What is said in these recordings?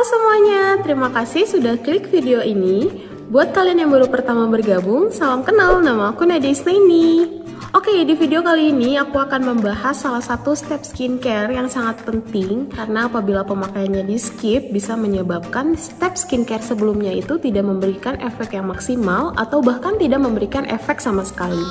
Halo semuanya, terima kasih sudah klik video ini. Buat kalian yang baru pertama bergabung, salam kenal, nama aku Nadia Islaini. Oke, di video kali ini aku akan membahas salah satu step skincare yang sangat penting karena apabila pemakaiannya di skip bisa menyebabkan step skincare sebelumnya itu tidak memberikan efek yang maksimal atau bahkan tidak memberikan efek sama sekali.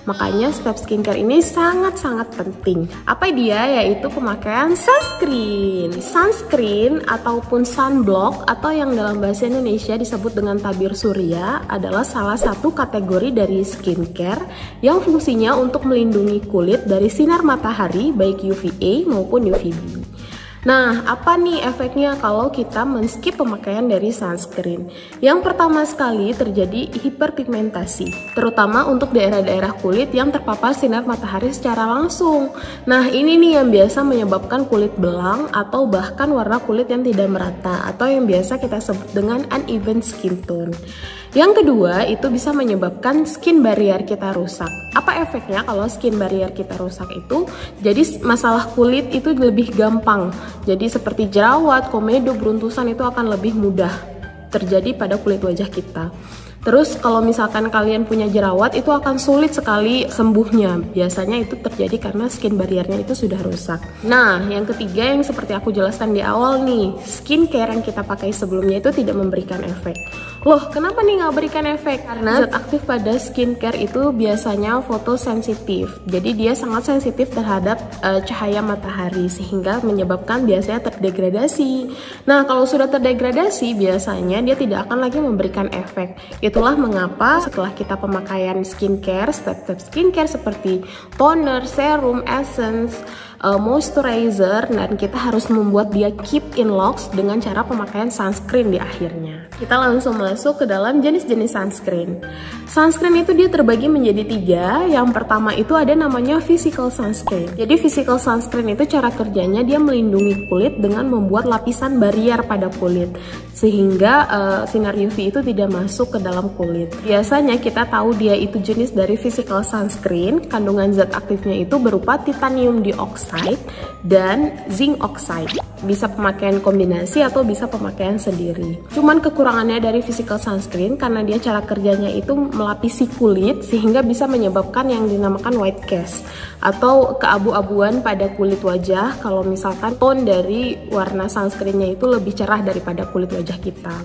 Makanya step skincare ini sangat-sangat penting. Apa dia? Yaitu pemakaian sunscreen. Sunscreen ataupun sunblock atau yang dalam bahasa Indonesia disebut dengan tabir surya adalah salah satu kategori dari skincare yang fungsinya untuk melindungi kulit dari sinar matahari baik UVA maupun UVB. Nah, apa nih efeknya kalau kita men-skip pemakaian dari sunscreen? Yang pertama sekali terjadi hiperpigmentasi, terutama untuk daerah-daerah kulit yang terpapar sinar matahari secara langsung. Nah, ini nih yang biasa menyebabkan kulit belang atau bahkan warna kulit yang tidak merata atau yang biasa kita sebut dengan uneven skin tone. Yang kedua, itu bisa menyebabkan skin barrier kita rusak. Apa efeknya kalau skin barrier kita rusak itu? Jadi masalah kulit itu lebih gampang. Jadi seperti jerawat, komedo, beruntusan itu akan lebih mudah terjadi pada kulit wajah kita. Terus kalau misalkan kalian punya jerawat itu akan sulit sekali sembuhnya. Biasanya itu terjadi karena skin barriernya itu sudah rusak. Nah, yang ketiga yang seperti aku jelaskan di awal nih, skincare yang kita pakai sebelumnya itu tidak memberikan efek. Loh, kenapa nih nggak berikan efek? Karena zat aktif pada skincare itu biasanya fotosensitif. Jadi dia sangat sensitif terhadap cahaya matahari sehingga menyebabkan biasanya terdegradasi. Nah, kalau sudah terdegradasi biasanya dia tidak akan lagi memberikan efek. Itulah mengapa setelah kita pemakaian skincare, step-step skincare seperti toner, serum, essence, moisturizer, dan kita harus membuat dia keep in locks dengan cara pemakaian sunscreen di akhirnya. Kita langsung masuk ke dalam jenis-jenis sunscreen. Sunscreen itu dia terbagi menjadi 3. Yang pertama itu ada namanya physical sunscreen. Jadi physical sunscreen itu cara kerjanya dia melindungi kulit dengan membuat lapisan barrier pada kulit sehingga sinar UV itu tidak masuk ke dalam kulit. Biasanya kita tahu dia itu jenis dari physical sunscreen, kandungan zat aktifnya itu berupa titanium dioxide dan zinc oxide. Bisa pemakaian kombinasi atau bisa pemakaian sendiri. Cuman kekurangannya dari physical sunscreen karena dia cara kerjanya itu melapisi kulit sehingga bisa menyebabkan yang dinamakan white cast atau keabu-abuan pada kulit wajah kalau misalkan tone dari warna sunscreennya itu lebih cerah daripada kulit wajah kita.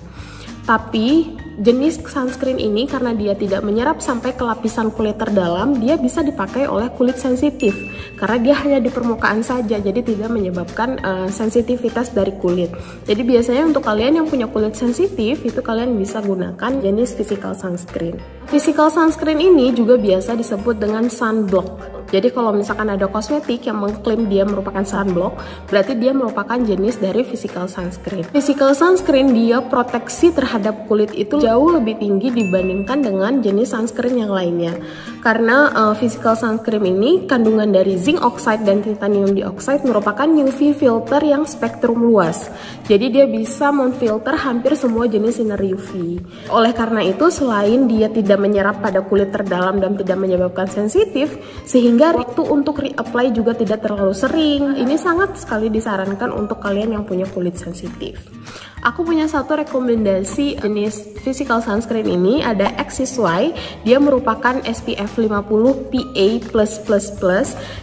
Tapi jenis sunscreen ini karena dia tidak menyerap sampai ke lapisan kulit terdalam, dia bisa dipakai oleh kulit sensitif karena dia hanya di permukaan saja, jadi tidak menyebabkan sensitivitas dari kulit. Jadi biasanya untuk kalian yang punya kulit sensitif itu kalian bisa gunakan jenis physical sunscreen. Physical sunscreen ini juga biasa disebut dengan sunblock. Jadi kalau misalkan ada kosmetik yang mengklaim dia merupakan sunblock, berarti dia merupakan jenis dari physical sunscreen. Physical sunscreen dia proteksi terhadap kulit itu jauh lebih tinggi dibandingkan dengan jenis sunscreen yang lainnya. Karena physical sunscreen ini kandungan dari zinc oxide dan titanium dioxide merupakan UV filter yang spektrum luas. Jadi dia bisa memfilter hampir semua jenis sinar UV. Oleh karena itu selain dia tidak menyerap pada kulit terdalam dan tidak menyebabkan sensitif, sehingga waktu untuk reapply juga tidak terlalu sering. Ini sangat sekali disarankan untuk kalian yang punya kulit sensitif. Aku punya satu rekomendasi jenis physical sunscreen ini, ada XSY. Dia merupakan SPF 50 PA+++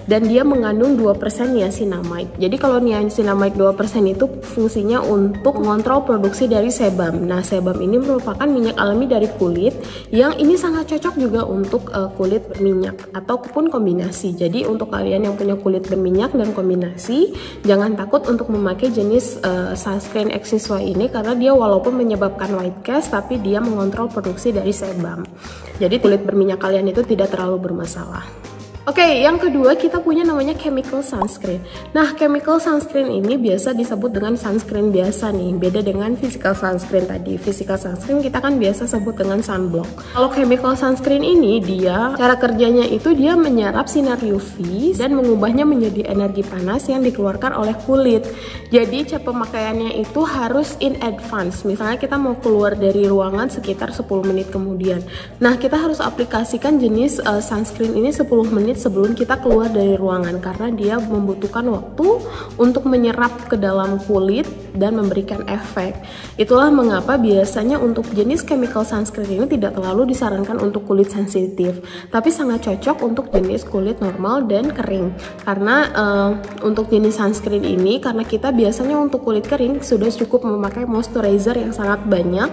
dan dia mengandung 2% niacinamide. Jadi kalau niacinamide 2% itu fungsinya untuk mengontrol produksi dari sebum. Nah, sebum ini merupakan minyak alami dari kulit yang ini sangat cocok juga untuk kulit berminyak ataupun kombinasi. Jadi untuk kalian yang punya kulit berminyak dan kombinasi, jangan takut untuk memakai jenis sunscreen XSY ini karena dia walaupun menyebabkan white cast tapi dia mengontrol produksi dari sebum. Jadi kulit berminyak kalian itu tidak terlalu bermasalah. Oke, yang kedua kita punya namanya chemical sunscreen. Nah, chemical sunscreen ini biasa disebut dengan sunscreen biasa nih, beda dengan physical sunscreen tadi. Physical sunscreen kita kan biasa sebut dengan sunblock. Kalau chemical sunscreen ini dia cara kerjanya itu dia menyerap sinar UV dan mengubahnya menjadi energi panas yang dikeluarkan oleh kulit. Jadi cara pemakaiannya itu harus in advance. Misalnya kita mau keluar dari ruangan sekitar 10 menit kemudian. Nah, kita harus aplikasikan jenis sunscreen ini 10 menit menit sebelum kita keluar dari ruangan karena dia membutuhkan waktu untuk menyerap ke dalam kulit dan memberikan efek. Itulah mengapa biasanya untuk jenis chemical sunscreen ini tidak terlalu disarankan untuk kulit sensitif, tapi sangat cocok untuk jenis kulit normal dan kering. Karena untuk jenis sunscreen ini, karena kita biasanya untuk kulit kering sudah cukup memakai moisturizer yang sangat banyak.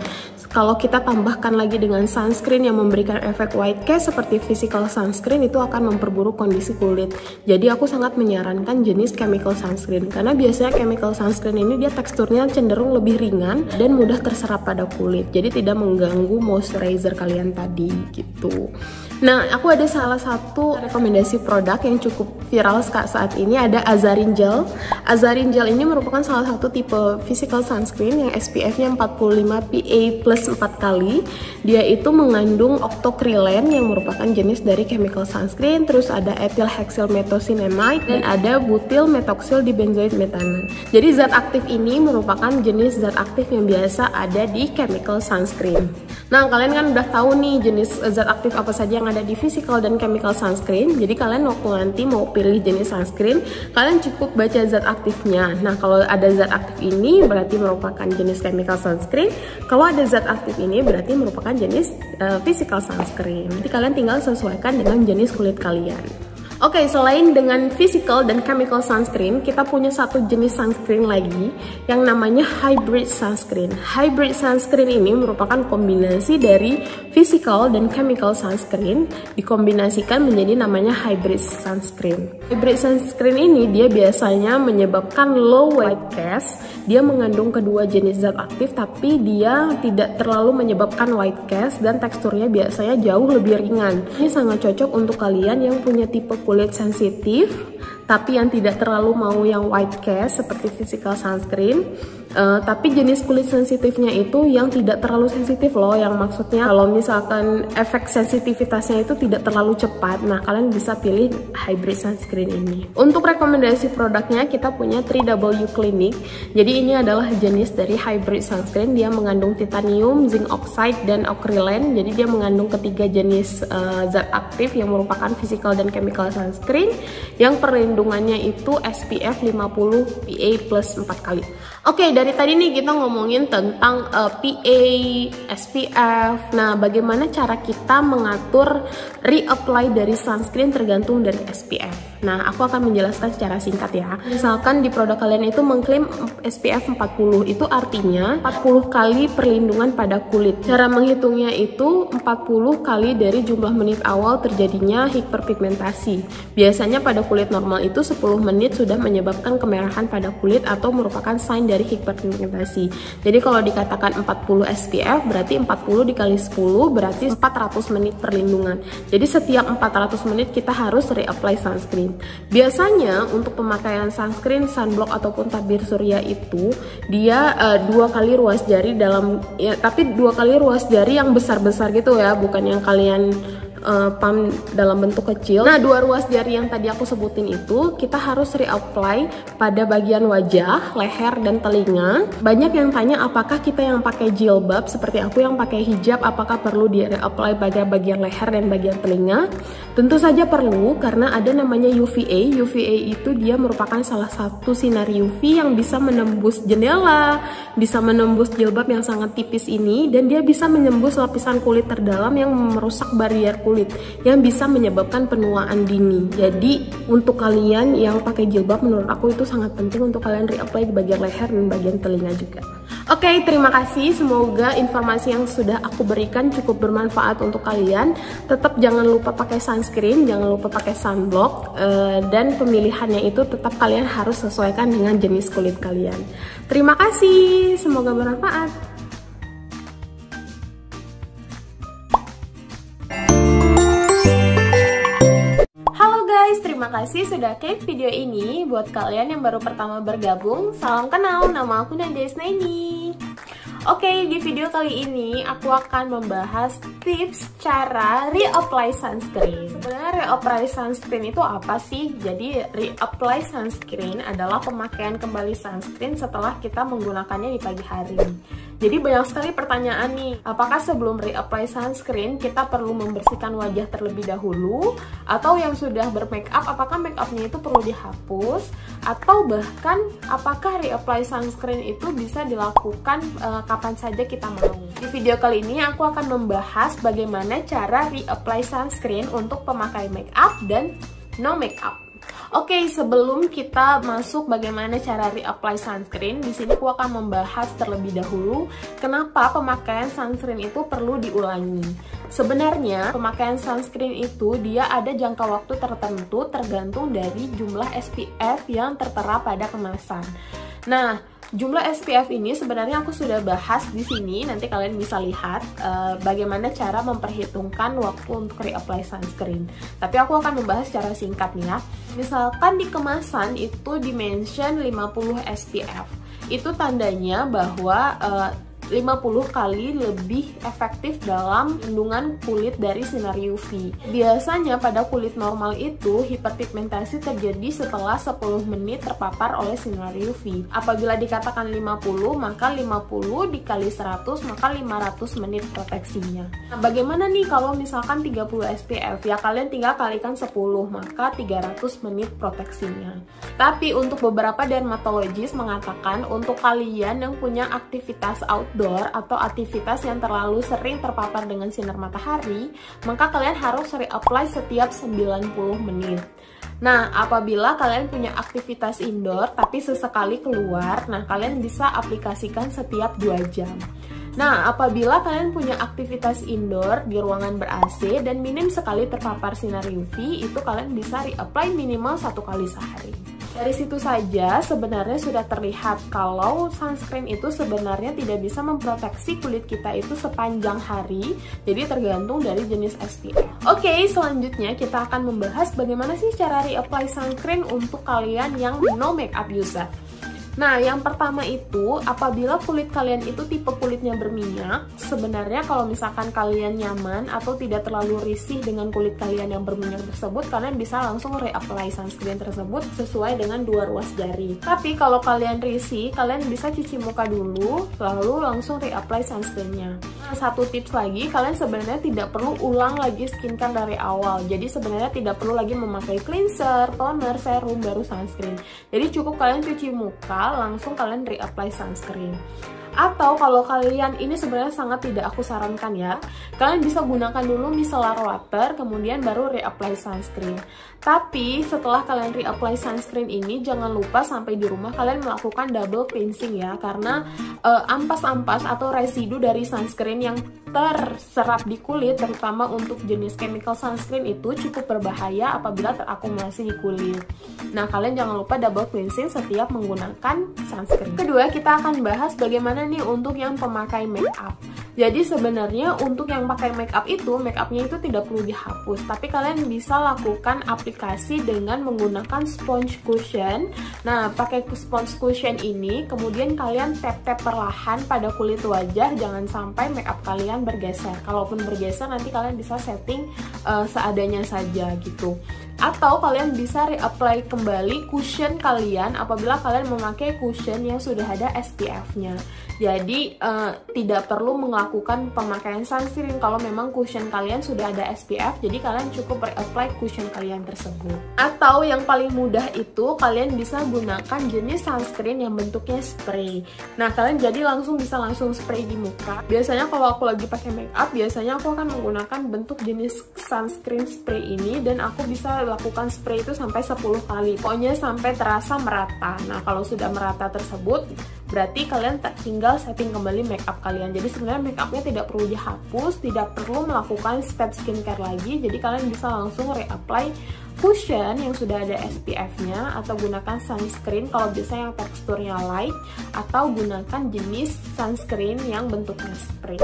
Kalau kita tambahkan lagi dengan sunscreen yang memberikan efek white cast seperti physical sunscreen, itu akan memperburuk kondisi kulit. Jadi aku sangat menyarankan jenis chemical sunscreen karena biasanya chemical sunscreen ini dia teksturnya cenderung lebih ringan dan mudah terserap pada kulit. Jadi tidak mengganggu moisturizer kalian tadi gitu. Nah, aku ada salah satu rekomendasi produk yang cukup viral saat ini, ada Azarin Gel. Azarin Gel ini merupakan salah satu tipe physical sunscreen yang SPF-nya 45 PA+ 4 kali. Dia itu mengandung octocrylene yang merupakan jenis dari chemical sunscreen, terus ada ethyl hexyl methocyanamide dan ada butyl methoxyl dibenzoate methanol. Jadi zat aktif ini merupakan jenis zat aktif yang biasa ada di chemical sunscreen. Nah, kalian kan udah tahu nih jenis zat aktif apa saja yang ada di physical dan chemical sunscreen. Jadi kalian waktu nanti mau pilih jenis sunscreen, kalian cukup baca zat aktifnya. Nah, kalau ada zat aktif ini berarti merupakan jenis chemical sunscreen. Kalau ada zat aktif ini berarti merupakan jenis physical sunscreen. Jadi kalian tinggal sesuaikan dengan jenis kulit kalian. Oke, selain dengan physical dan chemical sunscreen, kita punya satu jenis sunscreen lagi yang namanya hybrid sunscreen. Hybrid sunscreen ini merupakan kombinasi dari physical dan chemical sunscreen dikombinasikan menjadi namanya hybrid sunscreen. Hybrid sunscreen ini dia biasanya menyebabkan low white cast. Dia mengandung kedua jenis zat aktif tapi dia tidak terlalu menyebabkan white cast dan teksturnya biasanya jauh lebih ringan. Ini sangat cocok untuk kalian yang punya tipe kulit sensitif tapi yang tidak terlalu mau yang white cast seperti physical sunscreen, tapi jenis kulit sensitifnya itu yang tidak terlalu sensitif loh, yang maksudnya kalau misalkan efek sensitivitasnya itu tidak terlalu cepat, nah kalian bisa pilih hybrid sunscreen ini. Untuk rekomendasi produknya kita punya 3W Clinic. Jadi ini adalah jenis dari hybrid sunscreen, dia mengandung titanium, zinc oxide dan acrylene. Jadi dia mengandung ketiga jenis zat aktif yang merupakan physical dan chemical sunscreen yang perlindungannya itu SPF 50 PA+ 4 kali. Oke, dari tadi nih kita ngomongin tentang PA, SPF. Nah, bagaimana cara kita mengatur reapply dari sunscreen tergantung dari SPF. Nah, aku akan menjelaskan secara singkat ya. Misalkan di produk kalian itu mengklaim SPF 40, itu artinya 40 kali perlindungan pada kulit. Cara menghitungnya itu 40 kali dari jumlah menit awal terjadinya hiperpigmentasi. Biasanya pada kulit normal itu 10 menit sudah menyebabkan kemerahan pada kulit atau merupakan sign dari hiperpigmentasi. Jadi kalau dikatakan 40 SPF berarti 40 dikali 10 berarti 400 menit perlindungan. Jadi setiap 400 menit kita harus reapply sunscreen. Biasanya untuk pemakaian sunscreen, sunblock ataupun tabir surya itu dia 2 kali ruas jari dalam ya, tapi 2 kali ruas jari yang besar-besar gitu ya, bukan yang kalian pump dalam bentuk kecil. Nah, 2 ruas jari yang tadi aku sebutin itu kita harus reapply pada bagian wajah, leher, dan telinga. Banyak yang tanya apakah kita yang pakai jilbab seperti aku yang pakai hijab apakah perlu di reapply pada bagian leher dan bagian telinga? Tentu saja perlu karena ada namanya UVA. UVA itu dia merupakan salah satu sinar UV yang bisa menembus jendela, bisa menembus jilbab yang sangat tipis ini, dan dia bisa menembus lapisan kulit terdalam yang merusak barrier kulit yang bisa menyebabkan penuaan dini. Jadi untuk kalian yang pakai jilbab menurut aku itu sangat penting untuk kalian reapply di bagian leher dan bagian telinga juga. Oke, terima kasih. Semoga informasi yang sudah aku berikan cukup bermanfaat untuk kalian. Tetap jangan lupa pakai sunscreen, jangan lupa pakai sunblock, dan pemilihannya itu tetap kalian harus sesuaikan dengan jenis kulit kalian. Terima kasih, semoga bermanfaat. Terima kasih sudah klik video ini. Buat kalian yang baru pertama bergabung, salam kenal, nama aku Nadia Snaini. Oke, di video kali ini aku akan membahas tips cara reapply sunscreen. Sebenarnya reapply sunscreen itu apa sih? Jadi reapply sunscreen adalah pemakaian kembali sunscreen setelah kita menggunakannya di pagi hari. Jadi banyak sekali pertanyaan nih, apakah sebelum reapply sunscreen kita perlu membersihkan wajah terlebih dahulu? Atau yang sudah bermake up, apakah make upnya itu perlu dihapus? Atau bahkan apakah reapply sunscreen itu bisa dilakukan kapan saja kita mau? Di video kali ini aku akan membahas bagaimana cara reapply sunscreen untuk pemakai make up dan no make up. Oke, sebelum kita masuk bagaimana cara reapply sunscreen, di sini aku akan membahas terlebih dahulu kenapa pemakaian sunscreen itu perlu diulangi. Sebenarnya pemakaian sunscreen itu dia ada jangka waktu tertentu tergantung dari jumlah SPF yang tertera pada kemasan. Nah, jumlah SPF ini sebenarnya aku sudah bahas di sini, nanti kalian bisa lihat bagaimana cara memperhitungkan waktu untuk reapply sunscreen. Tapi aku akan membahas secara singkat nih ya. Misalkan di kemasan itu dimention 50 SPF. Itu tandanya bahwa 50 kali lebih efektif dalam perlindungan kulit dari sinar UV. Biasanya pada kulit normal itu hiperpigmentasi terjadi setelah 10 menit terpapar oleh sinar UV. Apabila dikatakan 50, maka 50 dikali 100 maka 500 menit proteksinya. Nah, bagaimana nih kalau misalkan 30 SPF? Ya kalian tinggal kalikan 10 maka 300 menit proteksinya. Tapi untuk beberapa dermatologis mengatakan untuk kalian yang punya aktivitas outdoor atau aktivitas yang terlalu sering terpapar dengan sinar matahari, maka kalian harus reapply setiap 90 menit. Nah, apabila kalian punya aktivitas indoor tapi sesekali keluar, nah kalian bisa aplikasikan setiap 2 jam. Nah, apabila kalian punya aktivitas indoor di ruangan ber-AC dan minim sekali terpapar sinar UV, itu kalian bisa reapply minimal 1 kali sehari. Dari situ saja sebenarnya sudah terlihat kalau sunscreen itu sebenarnya tidak bisa memproteksi kulit kita itu sepanjang hari, jadi tergantung dari jenis SPF. Oke, selanjutnya kita akan membahas bagaimana sih cara reapply sunscreen untuk kalian yang no makeup user. Nah, yang pertama itu, apabila kulit kalian itu tipe kulitnya berminyak, sebenarnya kalau misalkan kalian nyaman atau tidak terlalu risih dengan kulit kalian yang berminyak tersebut, kalian bisa langsung reapply sunscreen tersebut sesuai dengan 2 ruas jari. Tapi kalau kalian risih, kalian bisa cuci muka dulu, lalu langsung reapply sunscreennya. Nah, satu tips lagi, kalian sebenarnya tidak perlu ulang lagi skincare dari awal. Jadi sebenarnya tidak perlu lagi memakai cleanser, toner, serum, baru sunscreen. Jadi cukup kalian cuci muka, langsung kalian reapply sunscreen. Atau kalau kalian ini sebenarnya sangat tidak aku sarankan ya, kalian bisa gunakan dulu micellar water kemudian baru reapply sunscreen. Tapi setelah kalian reapply sunscreen ini jangan lupa sampai di rumah kalian melakukan double cleansing ya, karena ampas-ampas atau residu dari sunscreen yang terserap di kulit, terutama untuk jenis chemical sunscreen itu cukup berbahaya apabila terakumulasi di kulit. Nah, kalian jangan lupa double cleansing setiap menggunakan sunscreen. Kedua, kita akan bahas bagaimana nih untuk yang pemakai make up. Jadi sebenarnya untuk yang pakai make up itu, make upnya itu tidak perlu dihapus, tapi kalian bisa lakukan aplikasi dengan menggunakan sponge cushion. Nah, pakai sponge cushion ini, kemudian kalian tap-tap perlahan pada kulit wajah, jangan sampai make up kalian bergeser. Kalaupun bergeser, nanti kalian bisa setting seadanya saja gitu. Atau kalian bisa reapply kembali cushion kalian apabila kalian memakai cushion yang sudah ada SPF-nya. Jadi tidak perlu melakukan pemakaian sunscreen kalau memang cushion kalian sudah ada SPF. Jadi kalian cukup reapply cushion kalian tersebut. Atau yang paling mudah itu kalian bisa gunakan jenis sunscreen yang bentuknya spray. Nah, kalian jadi bisa langsung spray di muka. Biasanya kalau aku lagi pakai make up, biasanya aku akan menggunakan bentuk jenis sunscreen spray ini dan aku bisa lakukan spray itu sampai 10 kali. Pokoknya sampai terasa merata. Nah, kalau sudah merata tersebut, berarti kalian tinggal setting kembali make up kalian. Jadi sebenarnya make upnya tidak perlu dihapus, tidak perlu melakukan step skincare lagi. Jadi kalian bisa langsung reapply cushion yang sudah ada SPF-nya, atau gunakan sunscreen kalau biasanya yang teksturnya light, atau gunakan jenis sunscreen yang bentuknya spray.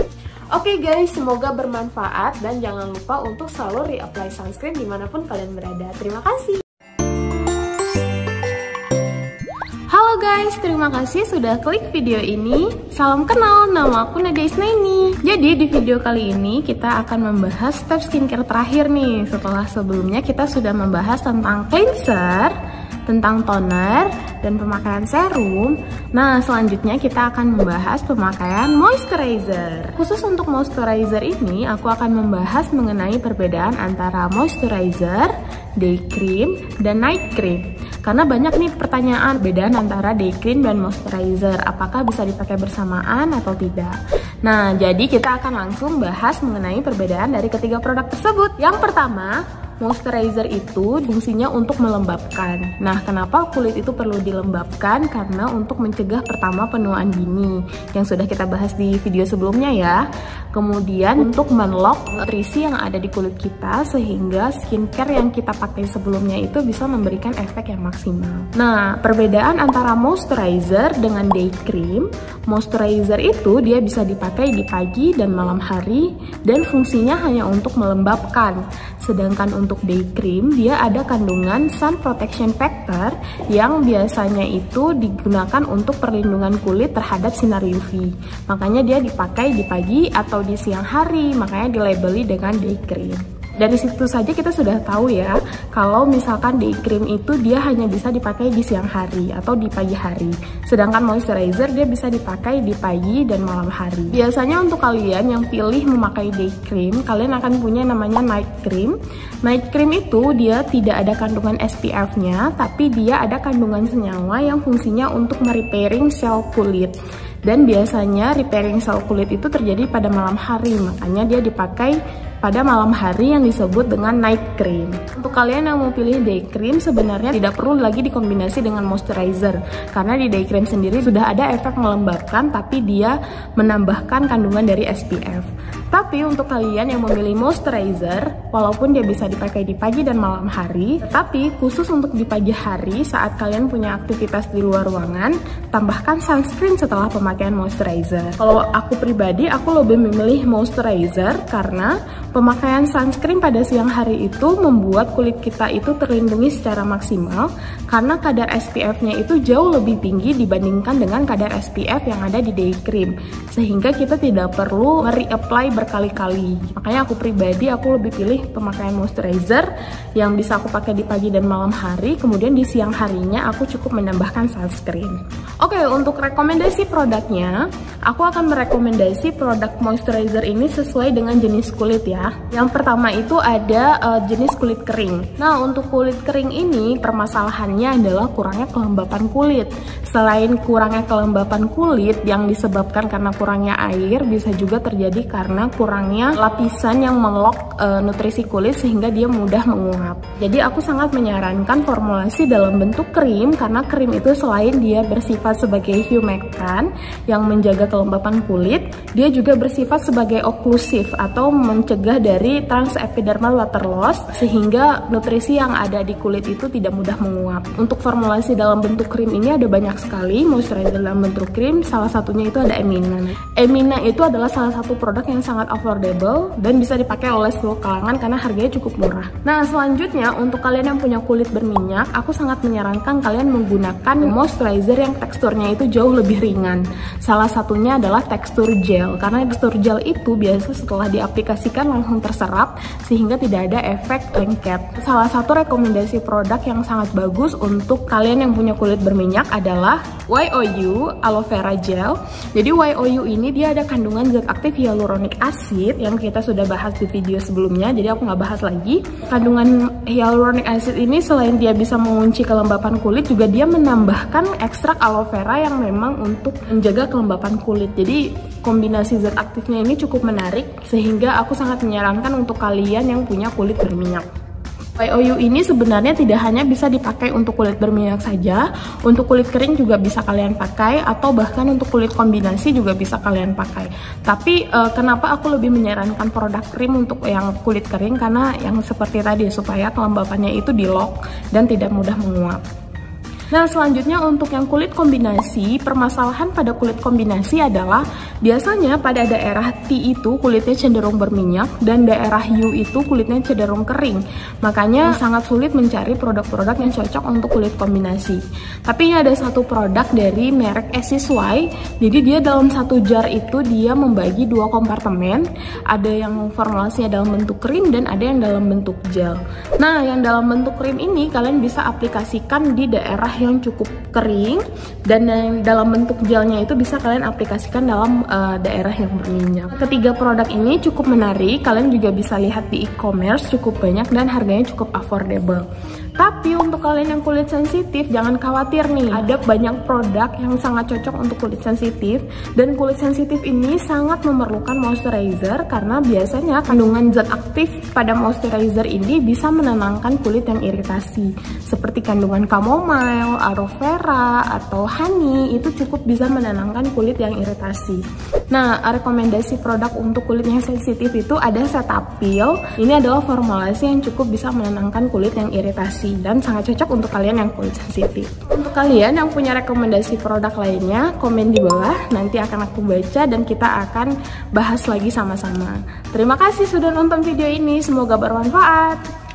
Oke guys, semoga bermanfaat dan jangan lupa untuk selalu reapply sunscreen dimanapun kalian berada. Terima kasih. Halo guys, terima kasih sudah klik video ini. Salam kenal, nama aku Nadia Isnaini. Jadi di video kali ini kita akan membahas step skincare terakhir nih. Setelah sebelumnya kita sudah membahas tentang cleanser, tentang toner dan pemakaian serum. Nah, selanjutnya kita akan membahas pemakaian moisturizer. Khusus untuk moisturizer ini, aku akan membahas mengenai perbedaan antara moisturizer, day cream, dan night cream. Karena banyak nih pertanyaan perbedaan antara day cream dan moisturizer, apakah bisa dipakai bersamaan atau tidak. Nah, jadi kita akan langsung bahas mengenai perbedaan dari ketiga produk tersebut. Yang pertama, moisturizer itu fungsinya untuk melembabkan. Nah, kenapa kulit itu perlu dilembabkan? Karena untuk mencegah pertama penuaan dini yang sudah kita bahas di video sebelumnya ya. Kemudian untuk menlock nutrisi yang ada di kulit kita sehingga skincare yang kita pakai sebelumnya itu bisa memberikan efek yang maksimal. Nah, perbedaan antara moisturizer dengan day cream, moisturizer itu dia bisa dipakai di pagi dan malam hari dan fungsinya hanya untuk melembabkan. Sedangkan untuk day cream, dia ada kandungan sun protection factor yang biasanya itu digunakan untuk perlindungan kulit terhadap sinar UV. Makanya dia dipakai di pagi atau di siang hari, makanya dilabeli dengan day cream. Dari situ saja kita sudah tahu ya, kalau misalkan day cream itu dia hanya bisa dipakai di siang hari atau di pagi hari. Sedangkan moisturizer dia bisa dipakai di pagi dan malam hari. Biasanya untuk kalian yang pilih memakai day cream, kalian akan punya namanya night cream. Night cream itu dia tidak ada kandungan SPF-nya, tapi dia ada kandungan senyawa yang fungsinya untuk merepairing sel kulit. Dan biasanya repairing sel kulit itu terjadi pada malam hari, makanya dia dipakai pada malam hari yang disebut dengan night cream. Untuk kalian yang mau pilih day cream, sebenarnya tidak perlu lagi dikombinasi dengan moisturizer, karena di day cream sendiri sudah ada efek melembabkan, tapi dia menambahkan kandungan dari SPF. Tapi untuk kalian yang memilih moisturizer, walaupun dia bisa dipakai di pagi dan malam hari, tapi khusus untuk di pagi hari saat kalian punya aktivitas di luar ruangan, tambahkan sunscreen setelah pemakaian moisturizer. Kalau aku pribadi, aku lebih memilih moisturizer karena pemakaian sunscreen pada siang hari itu membuat kulit kita itu terlindungi secara maksimal karena kadar SPF-nya itu jauh lebih tinggi dibandingkan dengan kadar SPF yang ada di day cream, sehingga kita tidak perlu mereapply berkali-kali. Makanya aku pribadi, aku lebih pilih pemakaian moisturizer yang bisa aku pakai di pagi dan malam hari, kemudian di siang harinya aku cukup menambahkan sunscreen. Oke, untuk rekomendasi produknya, aku akan merekomendasi produk moisturizer ini sesuai dengan jenis kulit ya. Yang pertama itu ada jenis kulit kering. Nah, untuk kulit kering ini permasalahannya adalah kurangnya kelembapan kulit. Selain kurangnya kelembapan kulit yang disebabkan karena kurangnya air, bisa juga terjadi karena kurangnya lapisan yang menlock nutrisi kulit sehingga dia mudah menguap. Jadi aku sangat menyarankan formulasi dalam bentuk krim, karena krim itu selain dia bersifat sebagai humectant yang menjaga kelembapan kulit, dia juga bersifat sebagai oklusif atau mencegah dari transepidermal water loss sehingga nutrisi yang ada di kulit itu tidak mudah menguap. Untuk formulasi dalam bentuk krim ini ada banyak sekali moisturizer dalam bentuk krim, salah satunya itu ada Emina. Emina itu adalah salah satu produk yang sangat affordable dan bisa dipakai oleh seluruh kalangan karena harganya cukup murah. Nah, selanjutnya untuk kalian yang punya kulit berminyak, aku sangat menyarankan kalian menggunakan moisturizer yang teksturnya itu jauh lebih ringan. Salah satunya adalah tekstur gel, karena tekstur gel itu biasa setelah diaplikasikan langsung terserap sehingga tidak ada efek lengket. Salah satu rekomendasi produk yang sangat bagus untuk kalian yang punya kulit berminyak adalah YOU Aloe Vera Gel. Jadi YOU ini dia ada kandungan zat aktif hyaluronic acid yang kita sudah bahas di video sebelumnya, jadi aku nggak bahas lagi. Kandungan hyaluronic acid ini selain dia bisa mengunci kelembapan kulit, juga dia menambahkan ekstrak aloe vera yang memang untuk menjaga kelembapan kulit. Jadi kombinasi zat aktifnya ini cukup menarik, sehingga aku sangat menyarankan untuk kalian yang punya kulit berminyak. YOU ini sebenarnya tidak hanya bisa dipakai untuk kulit berminyak saja, untuk kulit kering juga bisa kalian pakai, atau bahkan untuk kulit kombinasi juga bisa kalian pakai. Tapi kenapa aku lebih menyarankan produk krim untuk yang kulit kering? Karena yang seperti tadi, supaya kelembapannya itu di lock dan tidak mudah menguap. Nah, selanjutnya untuk yang kulit kombinasi, permasalahan pada kulit kombinasi adalah biasanya pada daerah T itu kulitnya cenderung berminyak dan daerah U itu kulitnya cenderung kering. Makanya sangat sulit mencari produk-produk yang cocok untuk kulit kombinasi. Tapi ini ada satu produk dari merek SSY. Jadi dia dalam satu jar itu dia membagi 2 kompartemen. Ada yang formulasinya dalam bentuk krim dan ada yang dalam bentuk gel. Nah, yang dalam bentuk krim ini kalian bisa aplikasikan di daerah yang cukup kering, dan yang dalam bentuk gelnya itu bisa kalian aplikasikan dalam daerah yang berminyak. Ketiga produk ini cukup menarik, kalian juga bisa lihat di e-commerce, cukup banyak dan harganya cukup affordable. Tapi untuk kalian yang kulit sensitif, jangan khawatir nih, ada banyak produk yang sangat cocok untuk kulit sensitif, dan kulit sensitif ini sangat memerlukan moisturizer karena biasanya kandungan zat aktif pada moisturizer ini bisa menenangkan kulit yang iritasi, seperti kandungan chamomile, aloe vera, atau honey, itu cukup bisa menenangkan kulit yang iritasi. Nah, rekomendasi produk untuk kulit yang sensitif itu ada Cetaphil. Ini adalah formulasi yang cukup bisa menenangkan kulit yang iritasi dan sangat cocok untuk kalian yang kulit sensitif. Untuk kalian yang punya rekomendasi produk lainnya, komen di bawah, nanti akan aku baca dan kita akan bahas lagi sama-sama. Terima kasih sudah nonton video ini, semoga bermanfaat.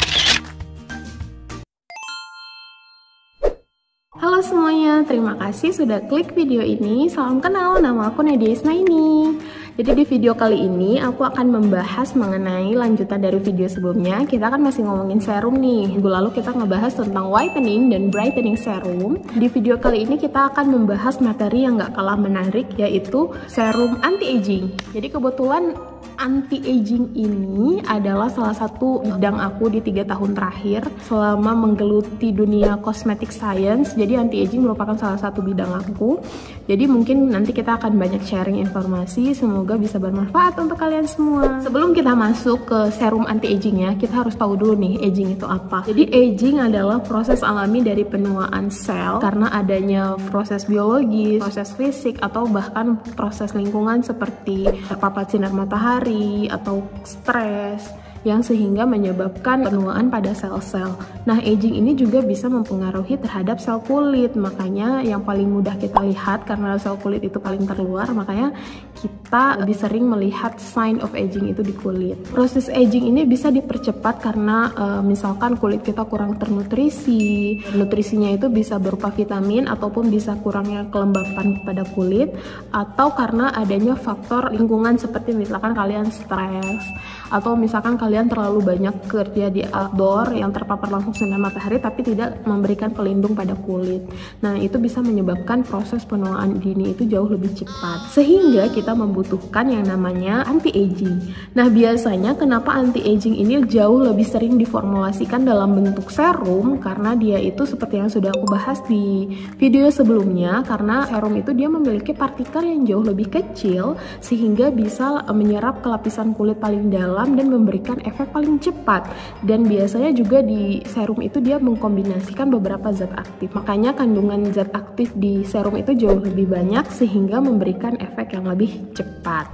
Halo semuanya, terima kasih sudah klik video ini. Salam kenal, nama aku Nadia Isnaini. Jadi di video kali ini aku akan membahas mengenai lanjutan dari video sebelumnya. Kita kan masih ngomongin serum nih. Minggu lalu kita ngebahas tentang whitening dan brightening serum. Di video kali ini kita akan membahas materi yang gak kalah menarik, yaitu serum anti-aging. Jadi kebetulan anti-aging ini adalah salah satu bidang aku di 3 tahun terakhir selama menggeluti dunia cosmetic science. Jadi anti-aging merupakan salah satu bidang aku. Jadi mungkin nanti kita akan banyak sharing informasi, semoga bisa bermanfaat untuk kalian semua. Sebelum kita masuk ke serum anti-agingnya, kita harus tahu dulu nih aging itu apa. Jadi aging adalah proses alami dari penuaan sel karena adanya proses biologis, proses fisik, atau bahkan proses lingkungan seperti terpapar sinar matahari atau stres yang sehingga menyebabkan penuaan pada sel-sel. Nah, aging ini juga bisa mempengaruhi terhadap sel kulit. Makanya yang paling mudah kita lihat karena sel kulit itu paling terluar, makanya kita lebih sering melihat sign of aging itu di kulit. Proses aging ini bisa dipercepat karena misalkan kulit kita kurang ternutrisi. Nutrisinya itu bisa berupa vitamin ataupun bisa kurangnya kelembapan pada kulit, atau karena adanya faktor lingkungan seperti misalkan kalian stres, atau misalkan kalian terlalu banyak kerja di outdoor yang terpapar langsung sinar matahari tapi tidak memberikan pelindung pada kulit. Nah, itu bisa menyebabkan proses penuaan dini itu jauh lebih cepat, sehingga kita membutuhkan yang namanya anti-aging. Nah, biasanya kenapa anti-aging ini jauh lebih sering diformulasikan dalam bentuk serum, karena dia itu seperti yang sudah aku bahas di video sebelumnya, karena serum itu dia memiliki partikel yang jauh lebih kecil sehingga bisa menyerap ke lapisan kulit paling dalam dan memberikan efek paling cepat. Dan biasanya juga di serum itu dia mengkombinasikan beberapa zat aktif, makanya kandungan zat aktif di serum itu jauh lebih banyak sehingga memberikan efek yang lebih cepat.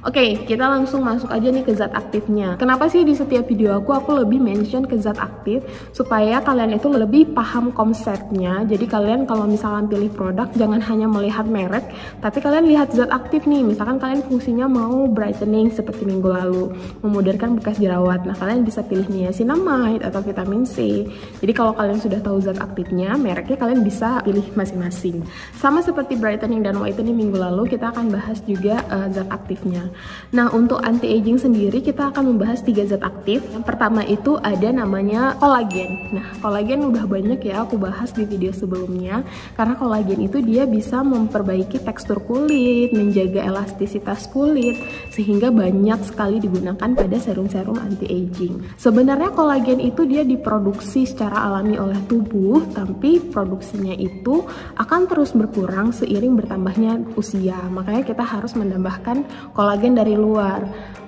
Oke, kita langsung masuk aja nih ke zat aktifnya. Kenapa sih di setiap video aku lebih mention ke zat aktif? Supaya kalian itu lebih paham konsepnya. Jadi kalian kalau misalkan pilih produk, jangan hanya melihat merek, tapi kalian lihat zat aktif nih. Misalkan kalian fungsinya mau brightening seperti minggu lalu, memudarkan bekas jerawat. Nah, kalian bisa pilih niacinamide atau vitamin C. Jadi kalau kalian sudah tahu zat aktifnya, mereknya kalian bisa pilih masing-masing. Sama seperti brightening dan whitening minggu lalu, kita akan bahas juga zat aktifnya. Nah, untuk anti-aging sendiri kita akan membahas 3 zat aktif. Yang pertama itu ada namanya kolagen. Nah, kolagen udah banyak ya aku bahas di video sebelumnya, karena kolagen itu dia bisa memperbaiki tekstur kulit, menjaga elastisitas kulit, sehingga banyak sekali digunakan pada serum-serum anti-aging. Sebenarnya kolagen itu dia diproduksi secara alami oleh tubuh, tapi produksinya itu akan terus berkurang seiring bertambahnya usia. Makanya kita harus menambahkan kolagen kolagen dari luar.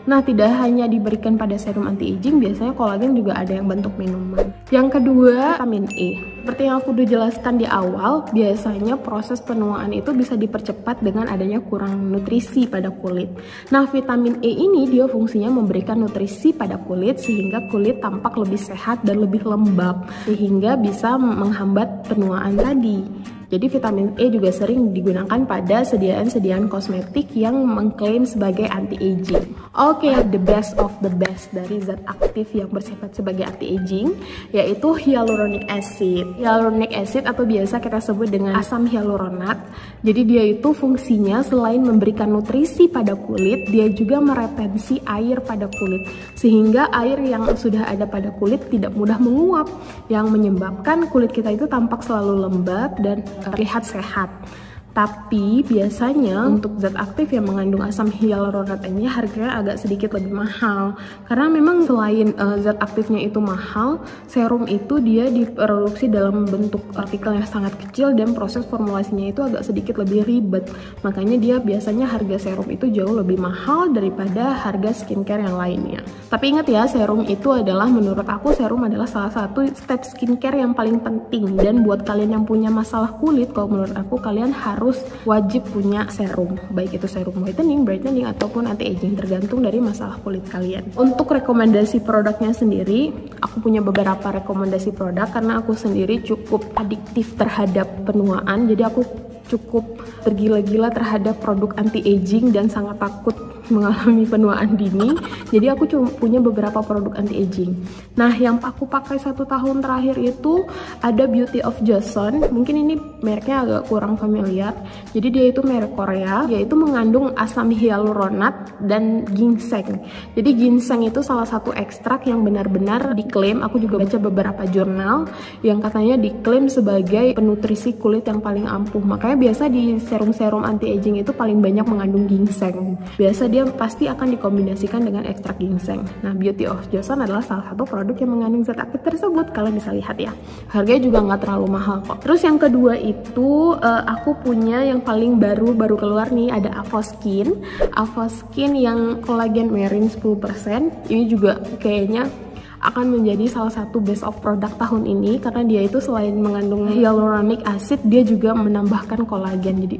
Nah, tidak hanya diberikan pada serum anti-aging, biasanya kolagen juga ada yang bentuk minuman. Yang kedua, vitamin E. Seperti yang aku udah jelaskan di awal, biasanya proses penuaan itu bisa dipercepat dengan adanya kurang nutrisi pada kulit. Nah, vitamin E ini dia fungsinya memberikan nutrisi pada kulit sehingga kulit tampak lebih sehat dan lebih lembab, sehingga bisa menghambat penuaan tadi. Jadi vitamin E juga sering digunakan pada sediaan-sediaan kosmetik yang mengklaim sebagai anti-aging. Oke, the best of the best dari zat aktif yang bersifat sebagai anti-aging yaitu hyaluronic acid. Hyaluronic acid atau biasa kita sebut dengan asam hyaluronat. Jadi dia itu fungsinya selain memberikan nutrisi pada kulit, dia juga meretensi air pada kulit. Sehingga air yang sudah ada pada kulit tidak mudah menguap, yang menyebabkan kulit kita itu tampak selalu lembab dan terlihat sehat. Tapi biasanya untuk zat aktif yang mengandung asam hyaluronat ini harganya agak sedikit lebih mahal. Karena memang selain zat aktifnya itu mahal, serum itu dia diproduksi dalam bentuk partikel yang sangat kecil dan proses formulasinya itu agak sedikit lebih ribet. Makanya dia biasanya harga serum itu jauh lebih mahal daripada harga skincare yang lainnya. Tapi ingat ya, serum itu adalah, menurut aku serum adalah salah satu step skincare yang paling penting. Dan buat kalian yang punya masalah kulit, kalau menurut aku kalian harus wajib punya serum, baik itu serum whitening, brightening, ataupun anti-aging, tergantung dari masalah kulit kalian. Untuk rekomendasi produknya sendiri, aku punya beberapa rekomendasi produk karena aku sendiri cukup adiktif terhadap penuaan, jadi aku cukup tergila-gila terhadap produk anti-aging dan sangat takut mengalami penuaan dini. Jadi aku cuma punya beberapa produk anti-aging. Nah, yang aku pakai 1 tahun terakhir itu ada Beauty of Joseon. Mungkin ini mereknya agak kurang familiar. Jadi dia itu merek Korea, yaitu mengandung asam hyaluronat dan ginseng. Jadi ginseng itu salah satu ekstrak yang benar-benar diklaim, aku juga baca beberapa jurnal yang katanya diklaim sebagai penutrisi kulit yang paling ampuh. Makanya biasa di serum-serum anti-aging itu paling banyak mengandung ginseng. Biasa dia pasti akan dikombinasikan dengan ekstrak ginseng. Nah, Beauty of Joseon adalah salah satu produk yang mengandung zat aktif tersebut. Kalian bisa lihat ya, harganya juga nggak terlalu mahal kok. Terus yang kedua itu aku punya yang paling baru keluar nih, ada Avoskin. Avoskin yang kolagen marine 10%. Ini juga kayaknya akan menjadi salah satu best of product tahun ini karena dia itu selain mengandung hyaluronic acid, dia juga menambahkan kolagen. Jadi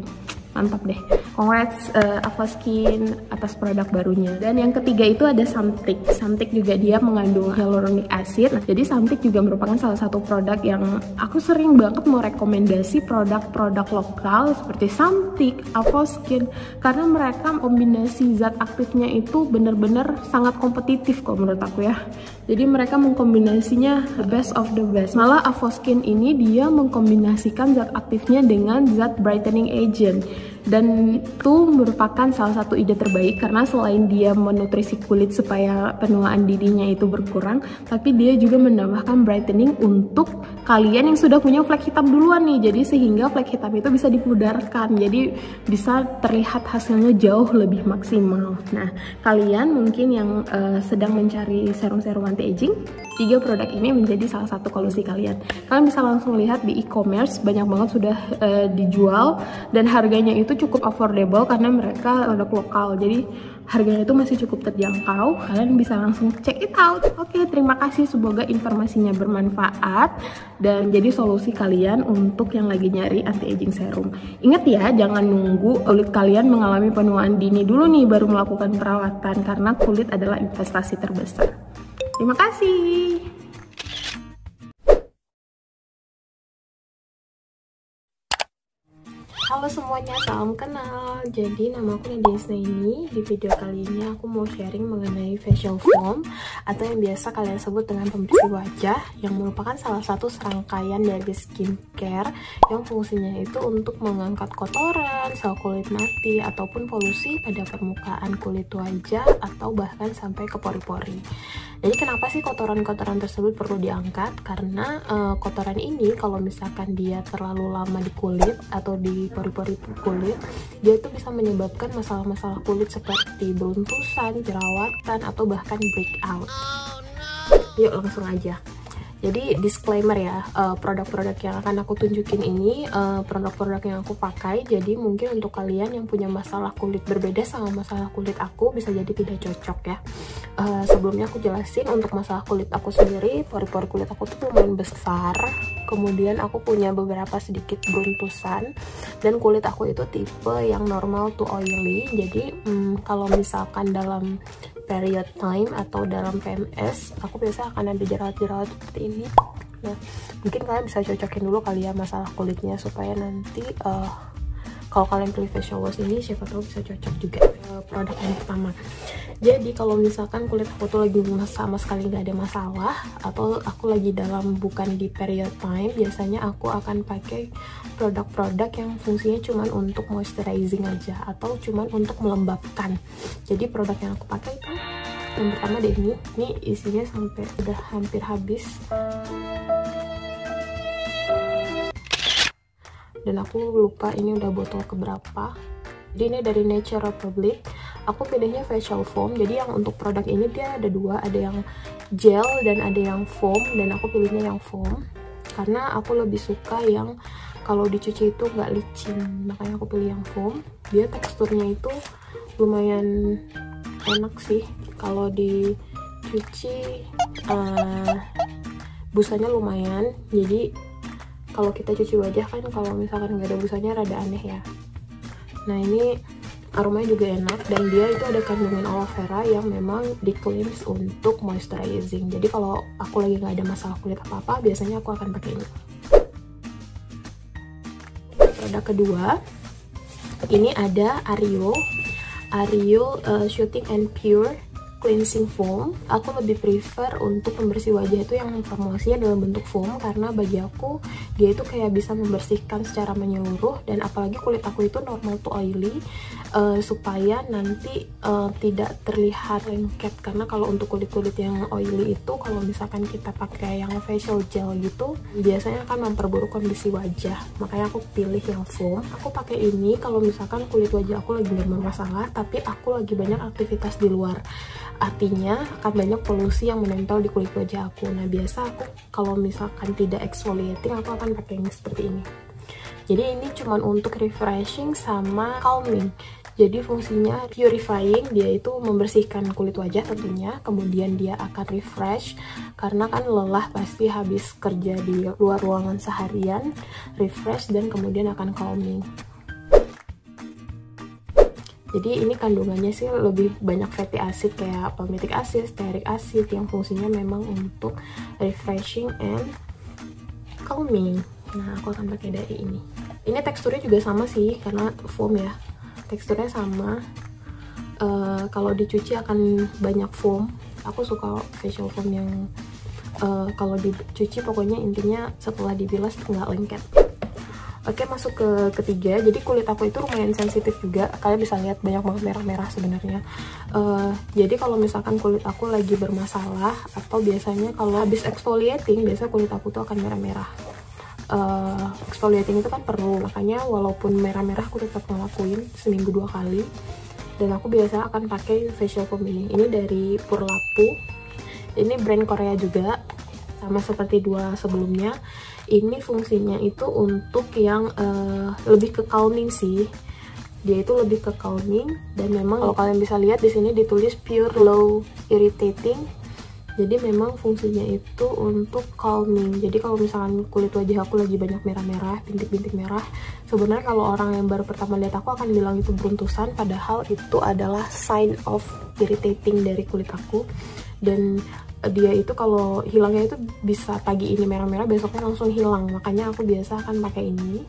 mantap deh. Congrats Avoskin atas produk barunya. Dan yang ketiga itu ada Samtic. Samtic juga dia mengandung hyaluronic acid. Nah, jadi Samtic juga merupakan salah satu produk yang aku sering banget mau rekomendasi produk-produk lokal seperti Samtic, Avoskin, karena mereka kombinasi zat aktifnya itu benar-benar sangat kompetitif kok menurut aku ya. Jadi mereka mengkombinasinya the best of the best. Malah Avoskin ini dia mengkombinasikan zat aktifnya dengan zat brightening agent. Dan itu merupakan salah satu ide terbaik karena selain dia menutrisi kulit supaya penuaan dininya itu berkurang, tapi dia juga menambahkan brightening untuk kalian yang sudah punya flek hitam duluan nih. Jadi sehingga flek hitam itu bisa dipudarkan, jadi bisa terlihat hasilnya jauh lebih maksimal. Nah, kalian mungkin yang sedang mencari serum-serum anti-aging, 3 produk ini menjadi salah satu solusi kalian. Kalian bisa langsung lihat di e-commerce, banyak banget sudah dijual dan harganya itu cukup affordable karena mereka produk lokal. Jadi harganya itu masih cukup terjangkau. Kalian bisa langsung check it out. Oke, terima kasih. Semoga informasinya bermanfaat dan jadi solusi kalian untuk yang lagi nyari anti-aging serum. Ingat ya, jangan nunggu kulit kalian mengalami penuaan dini dulu nih baru melakukan perawatan karena kulit adalah investasi terbesar. Terima kasih. Halo semuanya, salam kenal. Jadi nama aku Nadia Isnaini. Di video kali ini aku mau sharing mengenai facial foam atau yang biasa kalian sebut dengan pembersih wajah, yang merupakan salah satu serangkaian dari skincare yang fungsinya itu untuk mengangkat kotoran, sel kulit mati, ataupun polusi pada permukaan kulit wajah atau bahkan sampai ke pori-pori. Jadi kenapa sih kotoran-kotoran tersebut perlu diangkat? Karena kotoran ini kalau misalkan dia terlalu lama di kulit atau di pori-pori kulit, dia itu bisa menyebabkan masalah-masalah kulit seperti beruntusan, jerawatan, atau bahkan breakout. Yuk langsung aja. Jadi disclaimer ya, produk-produk yang akan aku tunjukin ini produk-produk yang aku pakai. Jadi mungkin untuk kalian yang punya masalah kulit berbeda sama masalah kulit aku bisa jadi tidak cocok ya. Sebelumnya aku jelasin untuk masalah kulit aku sendiri, pori-pori kulit aku tuh lumayan besar. Kemudian aku punya beberapa sedikit beruntusan, dan kulit aku itu tipe yang normal to oily. Jadi kalau misalkan dalam period time atau dalam PMS, aku biasa akan ada jerawat-jerawat seperti ini. Nah, mungkin kalian bisa cocokin dulu kali ya masalah kulitnya, supaya nanti kalau kalian pilih facial wash ini, siapa tahu bisa cocok juga. Produk yang pertama, jadi kalau misalkan kulit aku tuh lagi sama sekali nggak ada masalah, atau aku lagi bukan di period time, biasanya aku akan pakai produk-produk yang fungsinya cuman untuk moisturizing aja, atau cuman untuk melembabkan. Jadi produk yang aku pakai itu yang pertama deh, ini isinya sampai udah hampir habis, dan aku lupa ini udah botol keberapa. Jadi ini dari Nature Republic. Aku pilihnya facial foam. Jadi yang untuk produk ini dia ada dua, ada yang gel dan ada yang foam, dan aku pilihnya yang foam karena aku lebih suka yang kalau dicuci itu nggak licin, makanya aku pilih yang foam. Dia teksturnya itu lumayan enak sih kalau dicuci, busanya lumayan. Jadi kalau kita cuci wajah kan, kalau misalkan nggak ada busanya rada aneh ya. Nah, ini aromanya juga enak, dan dia itu ada kandungan aloe vera yang memang di-cleanse untuk moisturizing. Jadi kalau aku lagi nggak ada masalah kulit apa-apa, biasanya aku akan pakai ini. Produk kedua, ini ada Ario Shooting and Pure Cleansing Foam. Aku lebih prefer untuk pembersih wajah itu yang formulasinya dalam bentuk foam, karena bagi aku dia itu kayak bisa membersihkan secara menyeluruh, dan apalagi kulit aku itu normal to oily, supaya nanti tidak terlihat lengket. Karena kalau untuk kulit-kulit yang oily itu, kalau misalkan kita pakai yang facial gel gitu, biasanya akan memperburuk kondisi wajah. Makanya aku pilih yang foam. Aku pakai ini kalau misalkan kulit wajah aku lagi nggak bermasalah, tapi aku lagi banyak aktivitas di luar. Artinya akan banyak polusi yang menempel di kulit wajah aku. Nah, biasa aku kalau misalkan tidak exfoliating, aku akan pakai yang seperti ini. Jadi ini cuman untuk refreshing sama calming. Jadi fungsinya purifying, dia itu membersihkan kulit wajah tentunya, kemudian dia akan refresh karena kan lelah pasti habis kerja di luar ruangan seharian, refresh, dan kemudian akan calming. Jadi ini kandungannya sih lebih banyak fatty acid kayak palmitic acid, stearic acid, yang fungsinya memang untuk refreshing and calming. Nah, aku akan pakai dari ini. Ini teksturnya juga sama sih, karena foam ya. Teksturnya sama. Kalau dicuci akan banyak foam. Aku suka facial foam yang kalau dicuci pokoknya intinya setelah dibilas nggak lengket. Oke, masuk ke ketiga. Jadi kulit aku itu lumayan sensitif juga. Kalian bisa lihat banyak banget merah-merah sebenarnya. Jadi kalau misalkan kulit aku lagi bermasalah, atau biasanya kalau habis exfoliating, biasa kulit aku tuh akan merah-merah. Exfoliating itu kan perlu, makanya walaupun merah-merah aku tetap ngelakuin seminggu 2 kali. Dan aku biasa akan pakai facial foam ini. Ini dari Purlapu. Ini brand Korea juga, sama seperti dua sebelumnya. Ini fungsinya itu untuk yang lebih ke calming sih. Dia itu lebih ke calming, dan memang kalau kalian bisa lihat di sini ditulis pure low irritating. Jadi memang fungsinya itu untuk calming. Jadi kalau misalkan kulit wajah aku lagi banyak merah-merah, bintik-bintik merah, sebenarnya kalau orang yang baru pertama lihat aku akan bilang itu beruntusan, padahal itu adalah sign of irritating dari kulit aku. Dan dia itu kalau hilangnya itu bisa pagi ini merah-merah, besoknya langsung hilang. Makanya aku biasa akan pakai ini.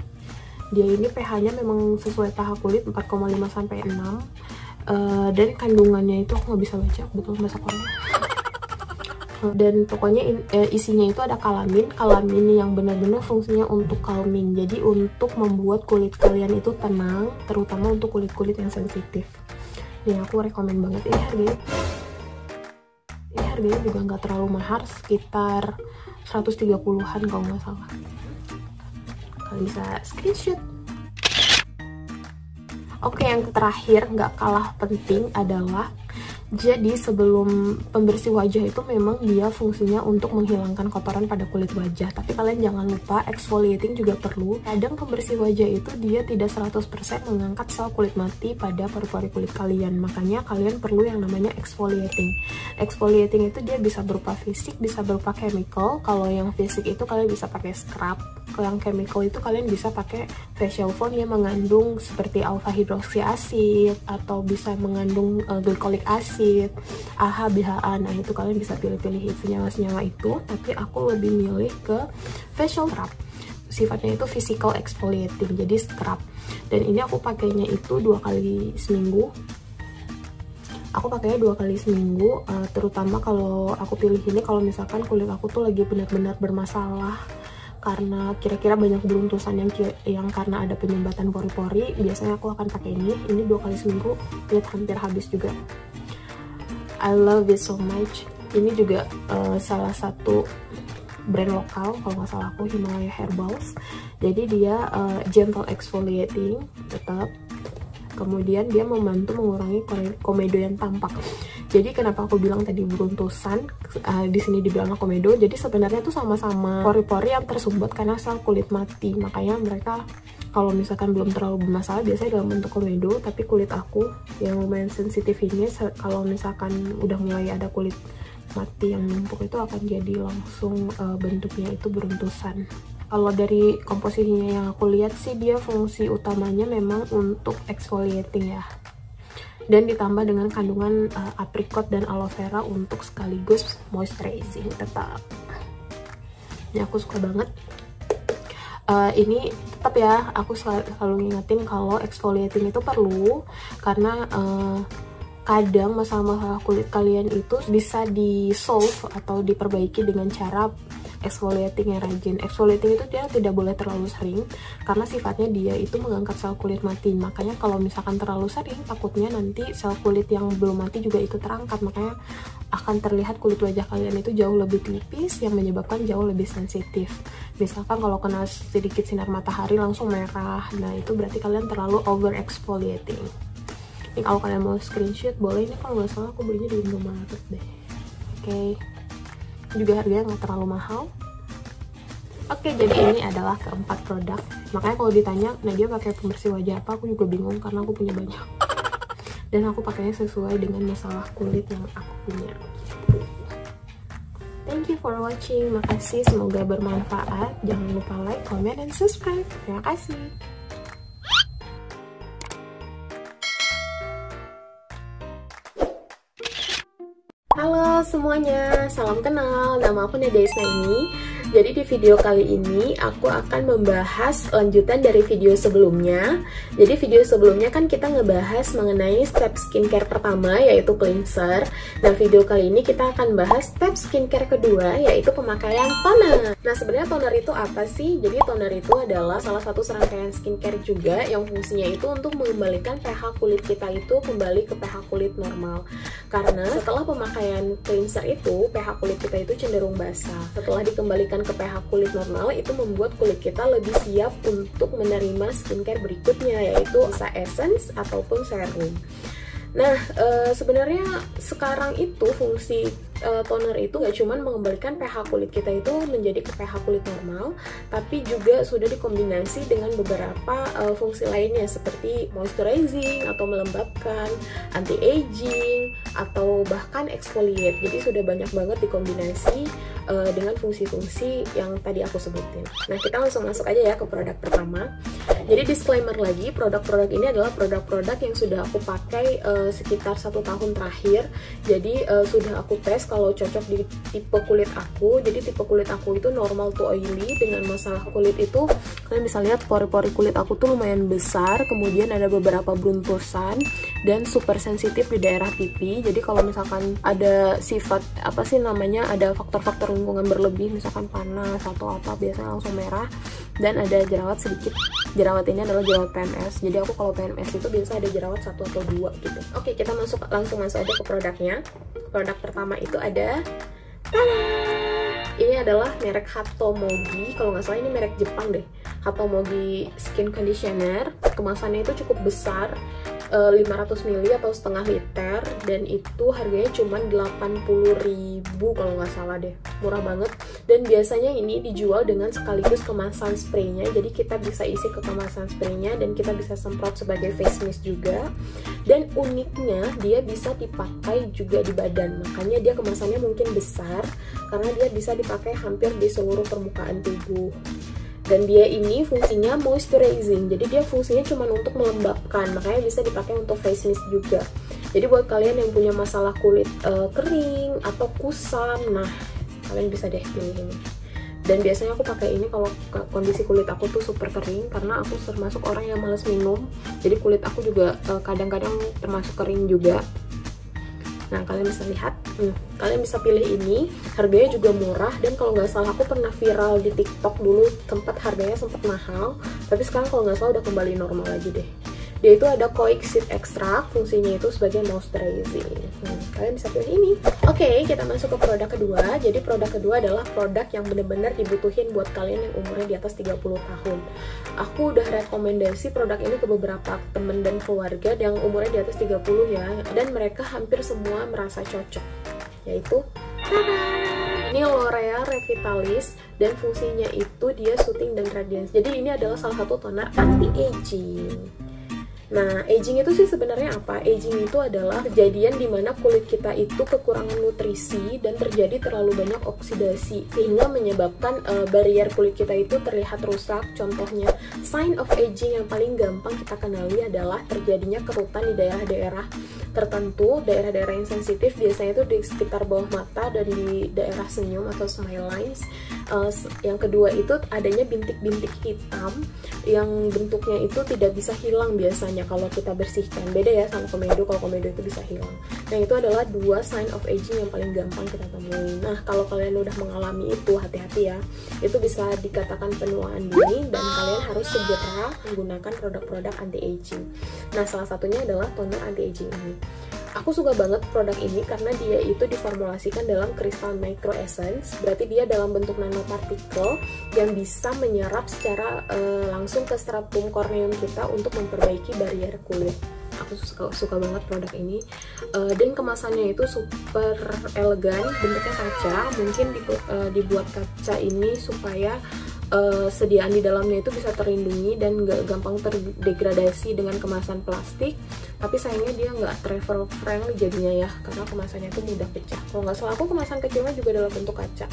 Dia ini pH-nya memang sesuai pH kulit 4,5 sampai 6. Dan kandungannya itu aku nggak bisa baca, betul bahasa Korea. Dan pokoknya isinya itu ada kalamin yang benar-benar fungsinya untuk calming. Jadi untuk membuat kulit kalian itu tenang, terutama untuk kulit-kulit yang sensitif. Ini aku rekomen banget. Harganya juga nggak terlalu mahal, sekitar 130-an kalau nggak salah. Kalian bisa screenshot. Oke, yang terakhir nggak kalah penting adalah Jadi sebelum pembersih wajah itu memang dia fungsinya untuk menghilangkan kotoran pada kulit wajah. Tapi kalian jangan lupa exfoliating juga perlu. Kadang pembersih wajah itu dia tidak 100% mengangkat sel kulit mati pada pori-pori kulit kalian. Makanya kalian perlu yang namanya exfoliating. Exfoliating itu dia bisa berupa fisik, bisa berupa chemical. Kalau yang fisik itu kalian bisa pakai scrub. Kalau yang chemical itu kalian bisa pakai facial foam yang mengandung seperti alpha hydroxy acid atau bisa mengandung glycolic acid, AHA, BHA. Nah itu kalian bisa pilih-pilih senyawa-senyawa itu, tapi aku lebih milih ke facial scrub. Sifatnya itu physical exfoliating, jadi scrub. Dan ini aku pakainya itu 2 kali seminggu. Aku pakainya 2 kali seminggu, terutama kalau aku pilih ini kalau misalkan kulit aku tuh lagi benar-benar bermasalah karena kira-kira banyak beruntusan yang karena ada penyumbatan pori-pori. Biasanya aku akan pakai ini 2 kali seminggu. Lihat hampir habis juga. I love it so much. Ini juga salah satu brand lokal kalau nggak salah aku, Himalaya Herbals. Jadi dia gentle exfoliating tetap. Kemudian dia membantu mengurangi komedo yang tampak. Jadi kenapa aku bilang tadi beruntusan, di sini dibilang komedo. Jadi sebenarnya tuh sama-sama pori-pori yang tersumbat karena sel kulit mati. Makanya mereka kalau misalkan belum terlalu bermasalah biasanya dalam bentuk komedo. Tapi kulit aku yang lumayan sensitif ini, kalau misalkan udah mulai ada kulit mati yang numpuk itu akan jadi langsung bentuknya itu beruntusan. Kalau dari komposisinya yang aku lihat sih dia fungsi utamanya memang untuk exfoliating ya. Dan ditambah dengan kandungan apricot dan aloe vera untuk sekaligus moisturizing tetap. Ini aku suka banget. Ini tetap ya, aku selalu ngingetin kalau exfoliating itu perlu karena kadang masalah-masalah kulit kalian itu bisa di-solve atau diperbaiki dengan cara exfoliating yang rajin. Exfoliating itu dia tidak boleh terlalu sering karena sifatnya dia itu mengangkat sel kulit mati. Makanya kalau misalkan terlalu sering takutnya nanti sel kulit yang belum mati juga ikut terangkat. Makanya akan terlihat kulit wajah kalian itu jauh lebih tipis yang menyebabkan jauh lebih sensitif. Misalkan kalau kena sedikit sinar matahari langsung merah. Nah itu berarti kalian terlalu over exfoliating. Ini kalau kalian mau screenshot boleh. Ini kalau nggak salah aku belinya di Indomaret deh. Oke. Juga harganya nggak terlalu mahal. Oke, jadi ini adalah keempat produk. Makanya kalau ditanya Nadia pakai pembersih wajah apa, aku juga bingung karena aku punya banyak. Dan aku pakainya sesuai dengan masalah kulit yang aku punya. Thank you for watching. Makasih, semoga bermanfaat. Jangan lupa like, comment, dan subscribe. Terima kasih. Halo semuanya, salam kenal, nama aku Nadia Isnaini. Jadi di video kali ini aku akan membahas lanjutan dari video sebelumnya. Jadi video sebelumnya kan kita ngebahas mengenai step skincare pertama yaitu cleanser. Nah video kali ini kita akan bahas step skincare kedua yaitu pemakaian toner. Nah sebenarnya toner itu apa sih? Jadi toner itu adalah salah satu serangkaian skincare juga yang fungsinya itu untuk mengembalikan pH kulit kita itu kembali ke pH kulit normal. Karena setelah pemakaian cleanser itu pH kulit kita itu cenderung basah. Setelah dikembalikan ke pH kulit normal itu membuat kulit kita lebih siap untuk menerima skincare berikutnya yaitu bisa essence ataupun serum. Nah sebenarnya sekarang itu fungsi toner itu gak cuman mengembalikan pH kulit kita itu menjadi ke pH kulit normal, tapi juga sudah dikombinasi dengan beberapa fungsi lainnya seperti moisturizing atau melembabkan, anti-aging, atau bahkan exfoliate. Jadi sudah banyak banget dikombinasi dengan fungsi-fungsi yang tadi aku sebutin. Nah kita langsung masuk aja ya ke produk pertama. Jadi disclaimer lagi, produk-produk ini adalah produk-produk yang sudah aku pakai sekitar 1 tahun terakhir. Jadi sudah aku tes kalau cocok di tipe kulit aku. Jadi tipe kulit aku itu normal to oily. Dengan masalah kulit itu kalian bisa lihat pori-pori kulit aku tuh lumayan besar, kemudian ada beberapa beruntusan dan super sensitif di daerah pipi. Jadi kalau misalkan ada sifat apa sih namanya, ada faktor-faktor lingkungan berlebih, misalkan panas atau apa, biasanya langsung merah dan ada jerawat sedikit. Jerawat ini adalah jerawat PMS. Jadi aku kalau PMS itu biasa ada jerawat 1 atau 2 gitu. Oke, kita langsung masuk aja ke produknya. Produk pertama itu ada ini adalah merek Hatomogi. Kalau nggak salah ini merek Jepang deh. Hatomogi Skin Conditioner. Kemasannya itu cukup besar. 500 ml atau setengah liter, dan itu harganya cuma 80.000 kalau nggak salah deh, murah banget. Dan biasanya ini dijual dengan sekaligus kemasan spraynya, jadi kita bisa isi ke kemasan spraynya dan kita bisa semprot sebagai face mist juga. Dan uniknya dia bisa dipakai juga di badan, makanya dia kemasannya mungkin besar karena dia bisa dipakai hampir di seluruh permukaan tubuh. Dan dia ini fungsinya moisturizing, jadi dia fungsinya cuma untuk melembabkan, makanya bisa dipakai untuk face mist juga. Jadi buat kalian yang punya masalah kulit kering atau kusam, nah kalian bisa deh pilih ini. Dan biasanya aku pakai ini kalau kondisi kulit aku tuh super kering, karena aku termasuk orang yang males minum, jadi kulit aku juga kadang-kadang termasuk kering juga. Nah, kalian bisa lihat, kalian bisa pilih ini, harganya juga murah. Dan kalau nggak salah aku pernah viral di TikTok dulu, harganya sempat mahal, tapi sekarang kalau nggak salah udah kembali normal lagi deh. Dia itu ada koic seed extract, fungsinya itu sebagai moisturizing. Kalian bisa pilih ini. Oke, kita masuk ke produk kedua. Jadi produk kedua adalah produk yang bener-bener dibutuhin buat kalian yang umurnya di atas 30 tahun. Aku udah rekomendasi produk ini ke beberapa temen dan keluarga yang umurnya di atas 30 ya, dan mereka hampir semua merasa cocok. Yaitu ini L'Oreal Revitalis, dan fungsinya itu dia soothing dan radiance. Jadi ini adalah salah satu toner anti-aging. Nah, aging itu sih sebenarnya apa? Aging itu adalah kejadian dimana kulit kita itu kekurangan nutrisi dan terjadi terlalu banyak oksidasi, sehingga menyebabkan barrier kulit kita itu terlihat rusak. Contohnya, sign of aging yang paling gampang kita kenali adalah terjadinya kerutan di daerah-daerah tertentu, daerah-daerah yang sensitif, biasanya itu di sekitar bawah mata dan di daerah senyum atau smile lines. Yang kedua itu adanya bintik-bintik hitam yang bentuknya itu tidak bisa hilang biasanya kalau kita bersihkan. Beda ya sama komedo, kalau komedo itu bisa hilang. Nah, itu adalah dua sign of aging yang paling gampang kita temui. Nah, kalau kalian udah mengalami itu, hati-hati ya, itu bisa dikatakan penuaan dini dan kalian harus segera menggunakan produk-produk anti-aging. Nah, salah satunya adalah toner anti-aging ini. Aku suka banget produk ini karena dia itu diformulasikan dalam kristal micro essence, berarti dia dalam bentuk nanopartikel yang bisa menyerap secara langsung ke stratum corneum kita untuk memperbaiki barrier kulit. Aku suka banget produk ini, dan kemasannya itu super elegan, bentuknya kaca. Mungkin dibuat kaca ini supaya sediaan di dalamnya itu bisa terlindungi dan nggak gampang terdegradasi dengan kemasan plastik. Tapi sayangnya dia nggak travel friendly jadinya ya, karena kemasannya itu mudah pecah. Kalau nggak salah aku kemasan kecilnya juga dalam bentuk kaca,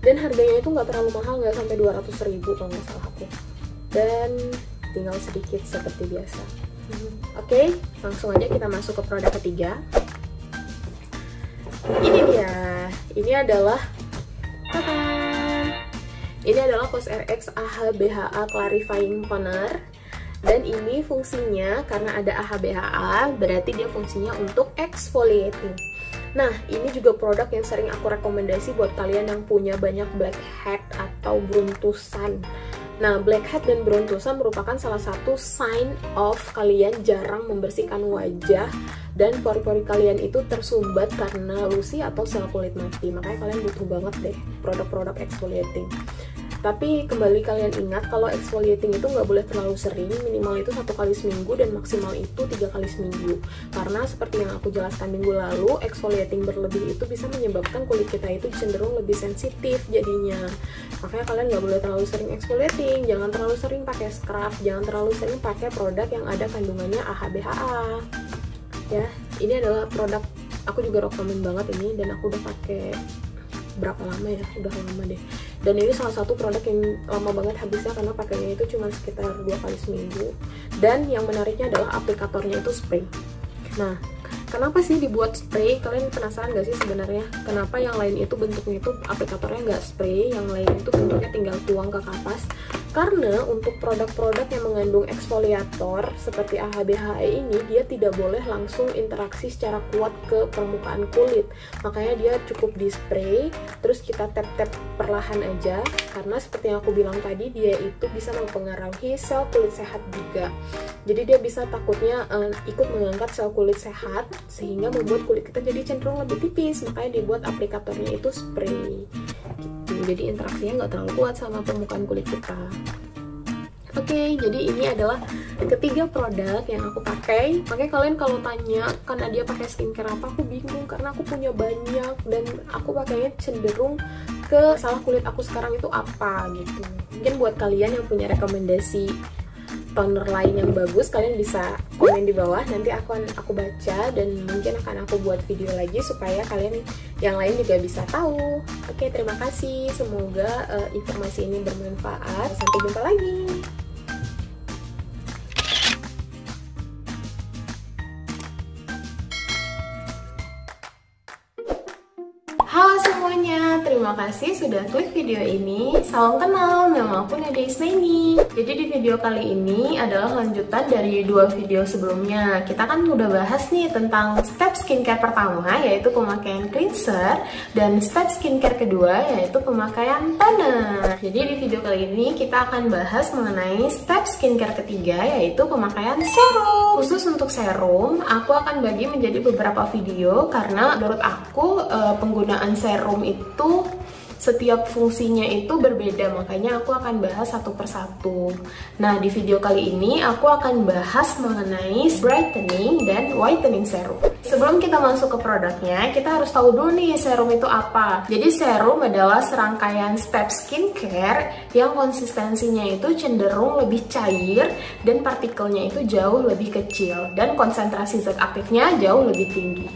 dan harganya itu nggak terlalu mahal, nggak sampai 200.000 kalau nggak salah aku, dan tinggal sedikit seperti biasa. Oke, langsung aja kita masuk ke produk ketiga. Ini dia, ini adalah COSRX AHA BHA Clarifying Toner. Dan ini fungsinya, karena ada AHA BHA, berarti dia fungsinya untuk exfoliating. Nah, ini juga produk yang sering aku rekomendasi buat kalian yang punya banyak blackhead atau beruntusan. Nah, blackhead dan beruntusan merupakan salah satu sign of kalian jarang membersihkan wajah dan pori-pori kalian itu tersumbat karena lusi atau sel kulit mati. Makanya kalian butuh banget deh produk-produk exfoliating. Tapi kembali kalian ingat kalau exfoliating itu nggak boleh terlalu sering, minimal itu 1 kali seminggu dan maksimal itu 3 kali seminggu. Karena seperti yang aku jelaskan minggu lalu, exfoliating berlebih itu bisa menyebabkan kulit kita itu cenderung lebih sensitif jadinya. Makanya kalian nggak boleh terlalu sering exfoliating, jangan terlalu sering pakai scrub, jangan terlalu sering pakai produk yang ada kandungannya AHA BHA. Ya, ini adalah produk aku juga rekomen banget ini, dan aku udah pakai berapa lama ya, udah lama deh. Dan ini salah satu produk yang lama banget habisnya karena pakainya itu cuma sekitar 2 kali seminggu. Dan yang menariknya adalah aplikatornya itu spray. Nah, kenapa sih dibuat spray? Kalian penasaran gak sih sebenarnya kenapa yang lain itu bentuknya itu aplikatornya nggak spray, yang lain itu bentuknya tinggal tuang ke kapas? Karena untuk produk-produk yang mengandung eksfoliator seperti AHA BHA ini, dia tidak boleh langsung interaksi secara kuat ke permukaan kulit. Makanya dia cukup di spray, terus kita tap-tap perlahan aja. Karena seperti yang aku bilang tadi, dia itu bisa mempengaruhi sel kulit sehat juga. Jadi dia bisa takutnya ikut mengangkat sel kulit sehat, sehingga membuat kulit kita jadi cenderung lebih tipis. Makanya dibuat aplikatornya itu spray. Jadi interaksinya nggak terlalu kuat sama permukaan kulit kita. Oke, jadi ini adalah ketiga produk yang aku pakai. Makanya kalian kalau tanya, kan Nadia pakai skincare apa, aku bingung karena aku punya banyak dan aku pakainya cenderung ke salah kulit aku sekarang itu apa gitu. Mungkin buat kalian yang punya rekomendasi toner lain yang bagus, kalian bisa komen di bawah, nanti aku baca dan mungkin akan aku buat video lagi supaya kalian yang lain juga bisa tahu. Oke, terima kasih, semoga informasi ini bermanfaat. Sampai jumpa lagi. Halo semuanya, terima kasih sudah klik video ini. Salam kenal, nama aku Nadia Isnaini. Jadi di video kali ini adalah lanjutan dari dua video sebelumnya. Kita kan udah bahas nih tentang step skincare pertama, yaitu pemakaian cleanser, dan step skincare kedua, yaitu pemakaian toner. Jadi di video kali ini kita akan bahas mengenai step skincare ketiga, yaitu pemakaian serum. Khusus untuk serum, aku akan bagi menjadi beberapa video karena menurut aku penggunaan serum itu setiap fungsinya itu berbeda, makanya aku akan bahas satu persatu. Nah, di video kali ini aku akan bahas mengenai brightening dan whitening serum. Sebelum kita masuk ke produknya, kita harus tahu dulu nih serum itu apa. Jadi serum adalah serangkaian step skincare yang konsistensinya itu cenderung lebih cair dan partikelnya itu jauh lebih kecil dan konsentrasi zat aktifnya jauh lebih tinggi.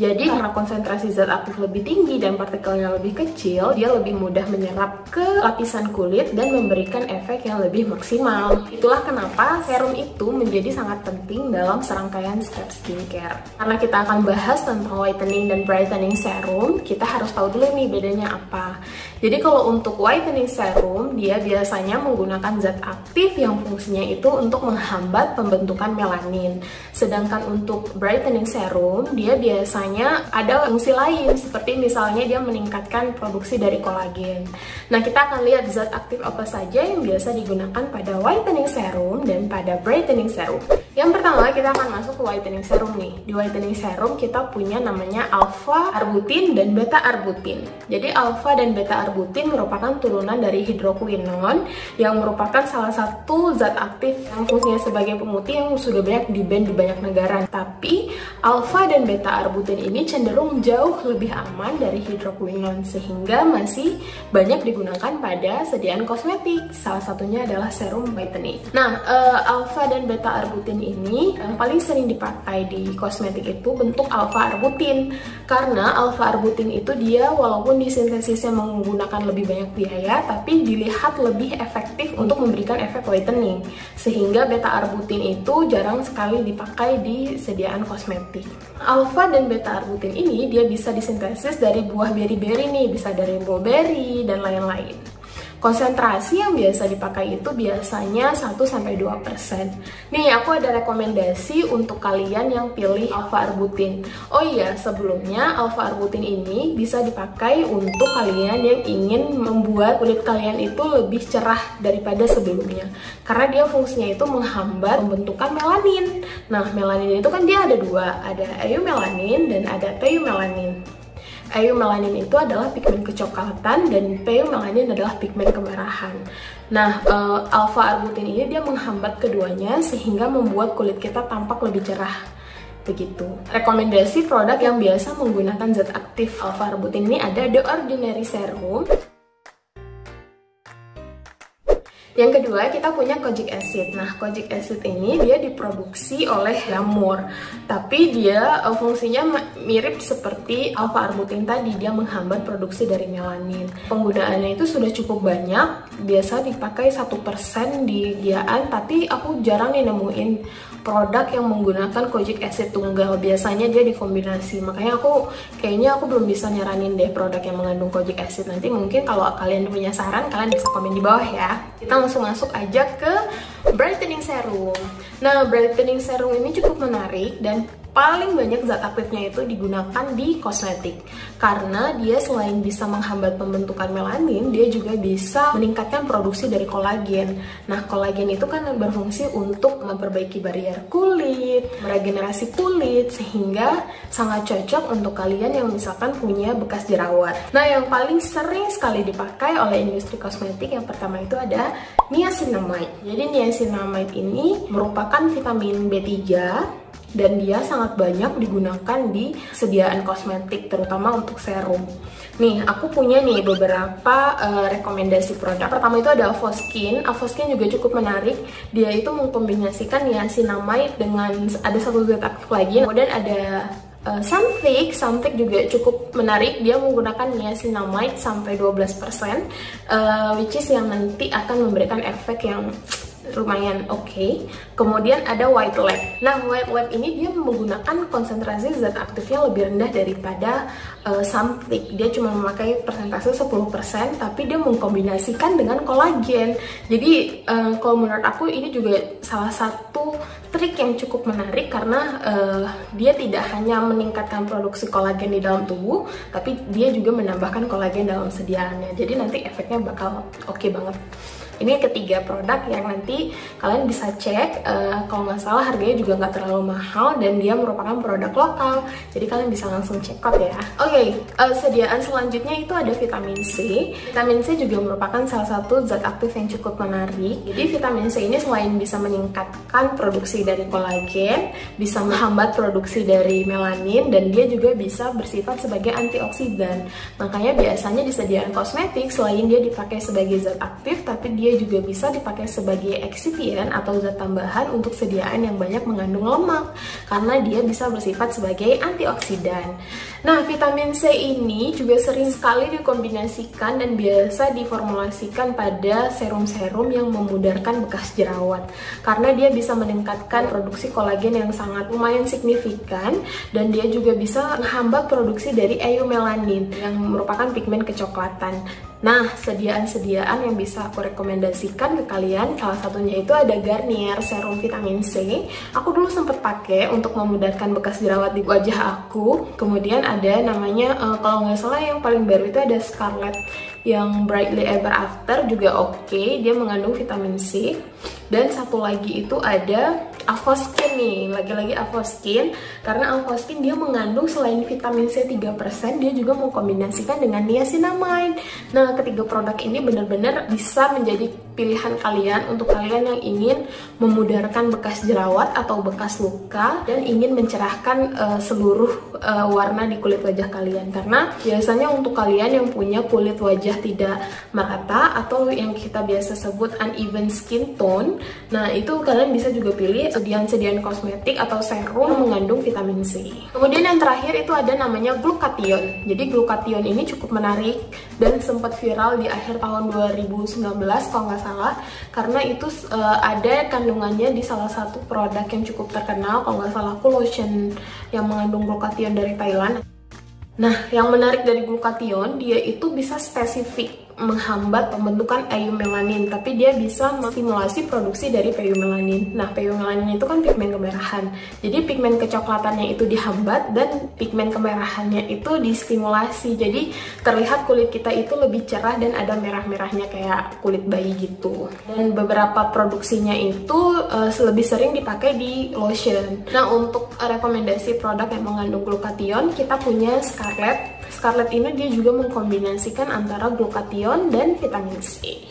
Jadi karena konsentrasi zat aktif lebih tinggi dan partikelnya lebih kecil, dia lebih mudah menyerap ke lapisan kulit dan memberikan efek yang lebih maksimal. Itulah kenapa serum itu menjadi sangat penting dalam serangkaian step skincare. Karena kita akan bahas tentang whitening dan brightening serum, kita harus tahu dulu nih bedanya apa. Jadi kalau untuk whitening serum, dia biasanya menggunakan zat aktif yang fungsinya itu untuk menghambat pembentukan melanin. Sedangkan untuk brightening serum, dia biasanya ada fungsi lain, seperti misalnya dia meningkatkan produksi dari kolagen. Nah, kita akan lihat zat aktif apa saja yang biasa digunakan pada whitening serum dan pada brightening serum. Yang pertama, kita akan masuk ke whitening serum nih. Di whitening serum kita punya namanya alpha arbutin dan beta arbutin. Jadi alpha dan beta arbutin merupakan turunan dari hidroquinon yang merupakan salah satu zat aktif yang fungsinya sebagai pemutih yang sudah banyak di-ban di banyak negara. Tapi alpha dan beta arbutin ini cenderung jauh lebih aman dari hidroquinon sehingga masih banyak digunakan pada sediaan kosmetik. Salah satunya adalah serum whitening. Nah, alpha dan beta arbutin ini yang paling sering dipakai di kosmetik itu bentuk alpha arbutin. Karena alpha arbutin itu dia walaupun disintesisnya menggunakan lebih banyak biaya, tapi dilihat lebih efektif untuk memberikan efek whitening. Sehingga beta arbutin itu jarang sekali dipakai di sediaan kosmetik. Alpha dan beta arbutin ini dia bisa disintesis dari buah beri-beri nih, bisa dari mulberry dan lain-lain. Konsentrasi yang biasa dipakai itu biasanya 1-2%. Nih, aku ada rekomendasi untuk kalian yang pilih alpha arbutin. Oh iya, sebelumnya alpha arbutin ini bisa dipakai untuk kalian yang ingin membuat kulit kalian itu lebih cerah daripada sebelumnya. Karena dia fungsinya itu menghambat pembentukan melanin. Nah, melanin itu kan dia ada dua, ada eumelanin dan ada theumelanin. Eumelanin itu adalah pigmen kecoklatan dan theumelanin adalah pigmen kemerahan. Nah, alpha arbutin ini dia menghambat keduanya sehingga membuat kulit kita tampak lebih cerah. Begitu. Rekomendasi produk yang biasa menggunakan zat aktif alpha arbutin ini ada The Ordinary Serum. Yang kedua, kita punya kojic acid. Nah, kojic acid ini dia diproduksi oleh jamur, tapi dia fungsinya mirip seperti alpha arbutin tadi, dia menghambat produksi dari melanin. Penggunaannya itu sudah cukup banyak, biasa dipakai 1% di giaan, tapi aku jarang nih nemuin produk yang menggunakan kojic acid tunggal. Biasanya dia dikombinasi, makanya kayaknya aku belum bisa nyaranin deh produk yang mengandung kojic acid. Nanti mungkin kalau kalian punya saran, kalian bisa komen di bawah ya. Kita langsung masuk aja ke brightening serum. Nah, brightening serum ini cukup menarik dan paling banyak zat aktifnya itu digunakan di kosmetik, karena dia selain bisa menghambat pembentukan melanin, dia juga bisa meningkatkan produksi dari kolagen. Nah, kolagen itu kan berfungsi untuk memperbaiki barrier kulit, meregenerasi kulit, sehingga sangat cocok untuk kalian yang misalkan punya bekas jerawat. Nah, yang paling sering sekali dipakai oleh industri kosmetik yang pertama itu ada niacinamide. Jadi niacinamide ini merupakan vitamin B3 dan dia sangat banyak digunakan di sediaan kosmetik, terutama untuk serum. Nih, aku punya nih beberapa rekomendasi produk. Pertama itu ada Avoskin. Avoskin juga cukup menarik. Dia itu mengkombinasikan niacinamide dengan ada satu zat aktif lagi. Kemudian ada Sunfake. Sunfake juga cukup menarik. Dia menggunakan niacinamide sampai 12%, which is yang nanti akan memberikan efek yang lumayan oke. Kemudian ada White Lab. Nah, White Lab ini dia menggunakan konsentrasi zat aktifnya lebih rendah daripada Sunfake. Dia cuma memakai persentase 10%, tapi dia mengkombinasikan dengan kolagen. Jadi kalau menurut aku ini juga salah satu trik yang cukup menarik, karena dia tidak hanya meningkatkan produksi kolagen di dalam tubuh, tapi dia juga menambahkan kolagen dalam sediaannya. Jadi nanti efeknya bakal oke banget. Ini ketiga produk yang nanti kalian bisa cek. Kalau nggak salah harganya juga nggak terlalu mahal dan dia merupakan produk lokal, jadi kalian bisa langsung check out ya. Oke, sediaan selanjutnya itu ada vitamin C. Vitamin C juga merupakan salah satu zat aktif yang cukup menarik. Jadi vitamin C ini selain bisa meningkatkan produksi dari kolagen, bisa menghambat produksi dari melanin, dan dia juga bisa bersifat sebagai antioksidan. Makanya biasanya di sediaan kosmetik selain dia dipakai sebagai zat aktif, tapi dia juga bisa dipakai sebagai eksipien atau zat tambahan untuk sediaan yang banyak mengandung lemak, karena dia bisa bersifat sebagai antioksidan. Nah, vitamin C ini juga sering sekali dikombinasikan dan biasa diformulasikan pada serum-serum yang memudarkan bekas jerawat, karena dia bisa meningkatkan produksi kolagen yang sangat lumayan signifikan, dan dia juga bisa menghambat produksi dari eumelanin yang merupakan pigmen kecoklatan. Nah, sediaan-sediaan yang bisa aku rekomendasikan ke kalian, salah satunya itu ada Garnier Serum Vitamin C. Aku dulu sempat pakai untuk memudarkan bekas jerawat di wajah aku. Kemudian ada namanya, kalau nggak salah yang paling baru itu ada Scarlett yang Brightly Ever After, juga oke. Dia mengandung vitamin C. Dan satu lagi itu ada Avoskin nih, lagi-lagi Avoskin, karena Avoskin dia mengandung selain vitamin C 3%, dia juga mengkombinasikan dengan niacinamide. Nah, ketiga produk ini benar-benar bisa menjadi pilihan kalian untuk kalian yang ingin memudarkan bekas jerawat atau bekas luka dan ingin mencerahkan seluruh warna di kulit wajah kalian. Karena biasanya untuk kalian yang punya kulit wajah tidak merata atau yang kita biasa sebut uneven skin tone, nah itu kalian bisa juga pilih sediaan-sediaan kosmetik atau serum yang mengandung vitamin C. Kemudian yang terakhir itu ada namanya glutathione. Jadi glutathione ini cukup menarik dan sempat viral di akhir tahun 2019 kalau nggak salah, karena itu ada kandungannya di salah satu produk yang cukup terkenal, kalau nggak salah aku lotion yang mengandung glutathione dari Thailand. Nah, yang menarik dari glutathione, dia itu bisa spesifik menghambat pembentukan eumelanin, tapi dia bisa menstimulasi produksi dari eumelanin. Nah, eumelanin itu kan pigmen kemerahan. Jadi pigmen kecoklatannya itu dihambat dan pigmen kemerahannya itu distimulasi. Jadi terlihat kulit kita itu lebih cerah dan ada merah-merahnya kayak kulit bayi gitu. Dan beberapa produksinya itu lebih sering dipakai di lotion. Nah, untuk rekomendasi produk yang mengandung glutathione, kita punya Scarlett. Scarlett ini dia juga mengkombinasikan antara glutathione dan vitamin C.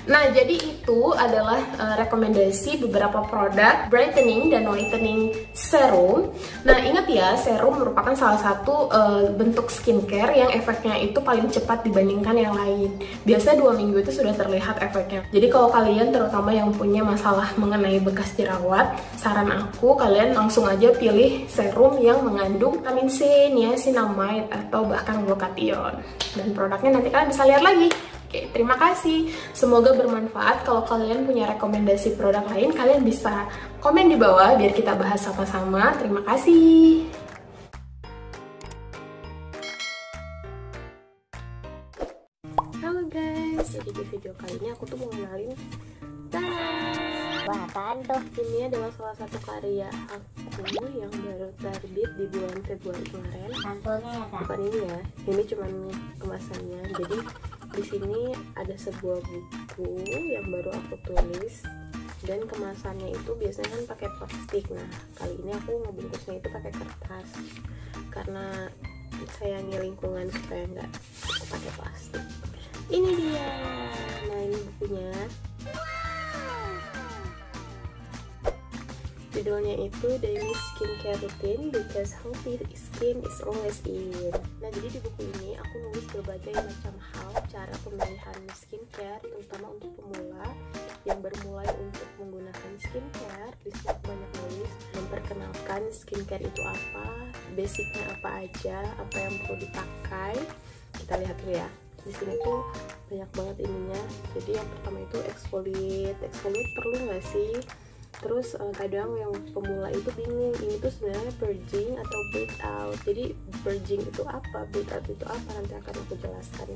Nah, jadi itu adalah rekomendasi beberapa produk brightening dan whitening serum. Nah, ingat ya, serum merupakan salah satu bentuk skincare yang efeknya itu paling cepat dibandingkan yang lain. Biasa 2 minggu itu sudah terlihat efeknya. Jadi kalau kalian terutama yang punya masalah mengenai bekas jerawat, saran aku kalian langsung aja pilih serum yang mengandung vitamin C, niacinamide, atau bahkan glutathione. Dan produknya nanti kalian bisa lihat lagi. Oke, terima kasih. Semoga bermanfaat. Kalau kalian punya rekomendasi produk lain, kalian bisa komen di bawah biar kita bahas sama-sama. Terima kasih. Halo guys, jadi di video kali ini aku tuh mau kenalin. Wah, apaan tuh? Ini adalah salah satu karya aku yang baru terbit di bulan Februari kemarin. Sampulnya ya kak? Bukan ini ya, ini cuman kemasannya. Jadi di sini ada sebuah buku yang baru aku tulis dan kemasannya itu biasanya kan pakai plastik. Nah kali ini aku ngebungkusnya itu pakai kertas karena sayangi lingkungan supaya nggak pakai plastik. Ini dia. Nah ini bukunya. Judulnya itu Daily Skincare Routine Because Healthy Skin is Always In. Nah jadi di buku ini aku nulis berbagai macam hal cara pemilihan skincare, terutama untuk pemula yang bermulai untuk menggunakan skincare. Di sini aku banyak nulis memperkenalkan skincare itu apa, basicnya apa aja, apa yang perlu dipakai. Kita lihat dulu ya. Di sini tuh banyak banget ininya. Jadi yang pertama itu exfoliate. Exfoliate perlu nggak sih? Terus kadang yang pemula itu bingung ini tuh sebenarnya purging atau breakout. Jadi purging itu apa, breakout itu apa, nanti akan aku jelaskan.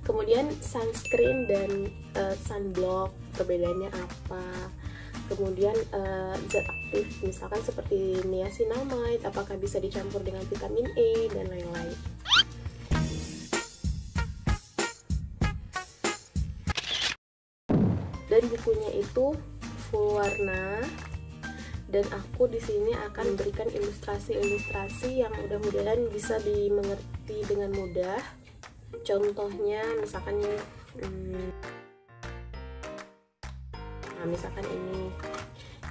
Kemudian sunscreen dan sunblock, perbedaannya apa. Kemudian zat aktif misalkan seperti niacinamide, apakah bisa dicampur dengan vitamin E dan lain-lain. Dan bukunya itu full warna dan aku di sini akan memberikan ilustrasi-ilustrasi yang mudah-mudahan bisa dimengerti dengan mudah. Contohnya misalkan misalkan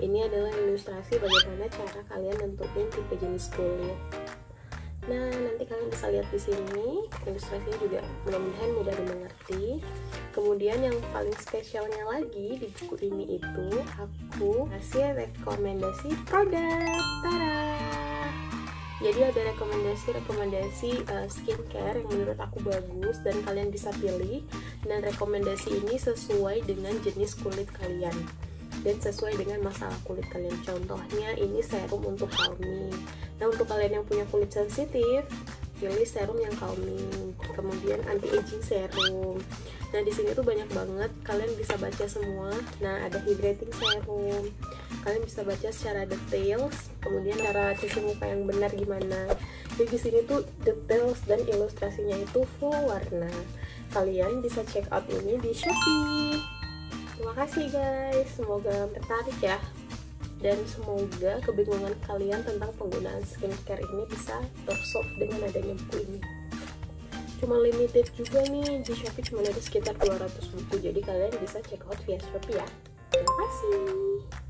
ini adalah ilustrasi bagaimana cara kalian nentuin tipe jenis kulit. Nah nanti kalian bisa lihat di sini ilustrasinya juga mudah-mudahan mudah dimengerti. Kemudian yang paling spesialnya lagi di buku ini itu aku kasih rekomendasi produk. Tada! Jadi ada rekomendasi skincare yang menurut aku bagus dan kalian bisa pilih. Dan rekomendasi ini sesuai dengan jenis kulit kalian dan sesuai dengan masalah kulit kalian. Contohnya ini serum untuk calming. Nah untuk kalian yang punya kulit sensitif, pilih serum yang calming. Kemudian anti aging serum. Nah di sini tuh banyak banget, kalian bisa baca semua. Nah ada hydrating serum, kalian bisa baca secara details. Kemudian cara cuci muka yang benar gimana. Jadi di sini tuh details dan ilustrasinya itu full warna. Kalian bisa check out ini di Shopee. Terima kasih guys, semoga tertarik ya. Dan semoga kebingungan kalian tentang penggunaan skincare ini bisa tersolve dengan adanya buku ini. Cuma limited juga nih, di Shopee cuma ada sekitar 200 buku, jadi kalian bisa check out via Shopee ya. Terima kasih.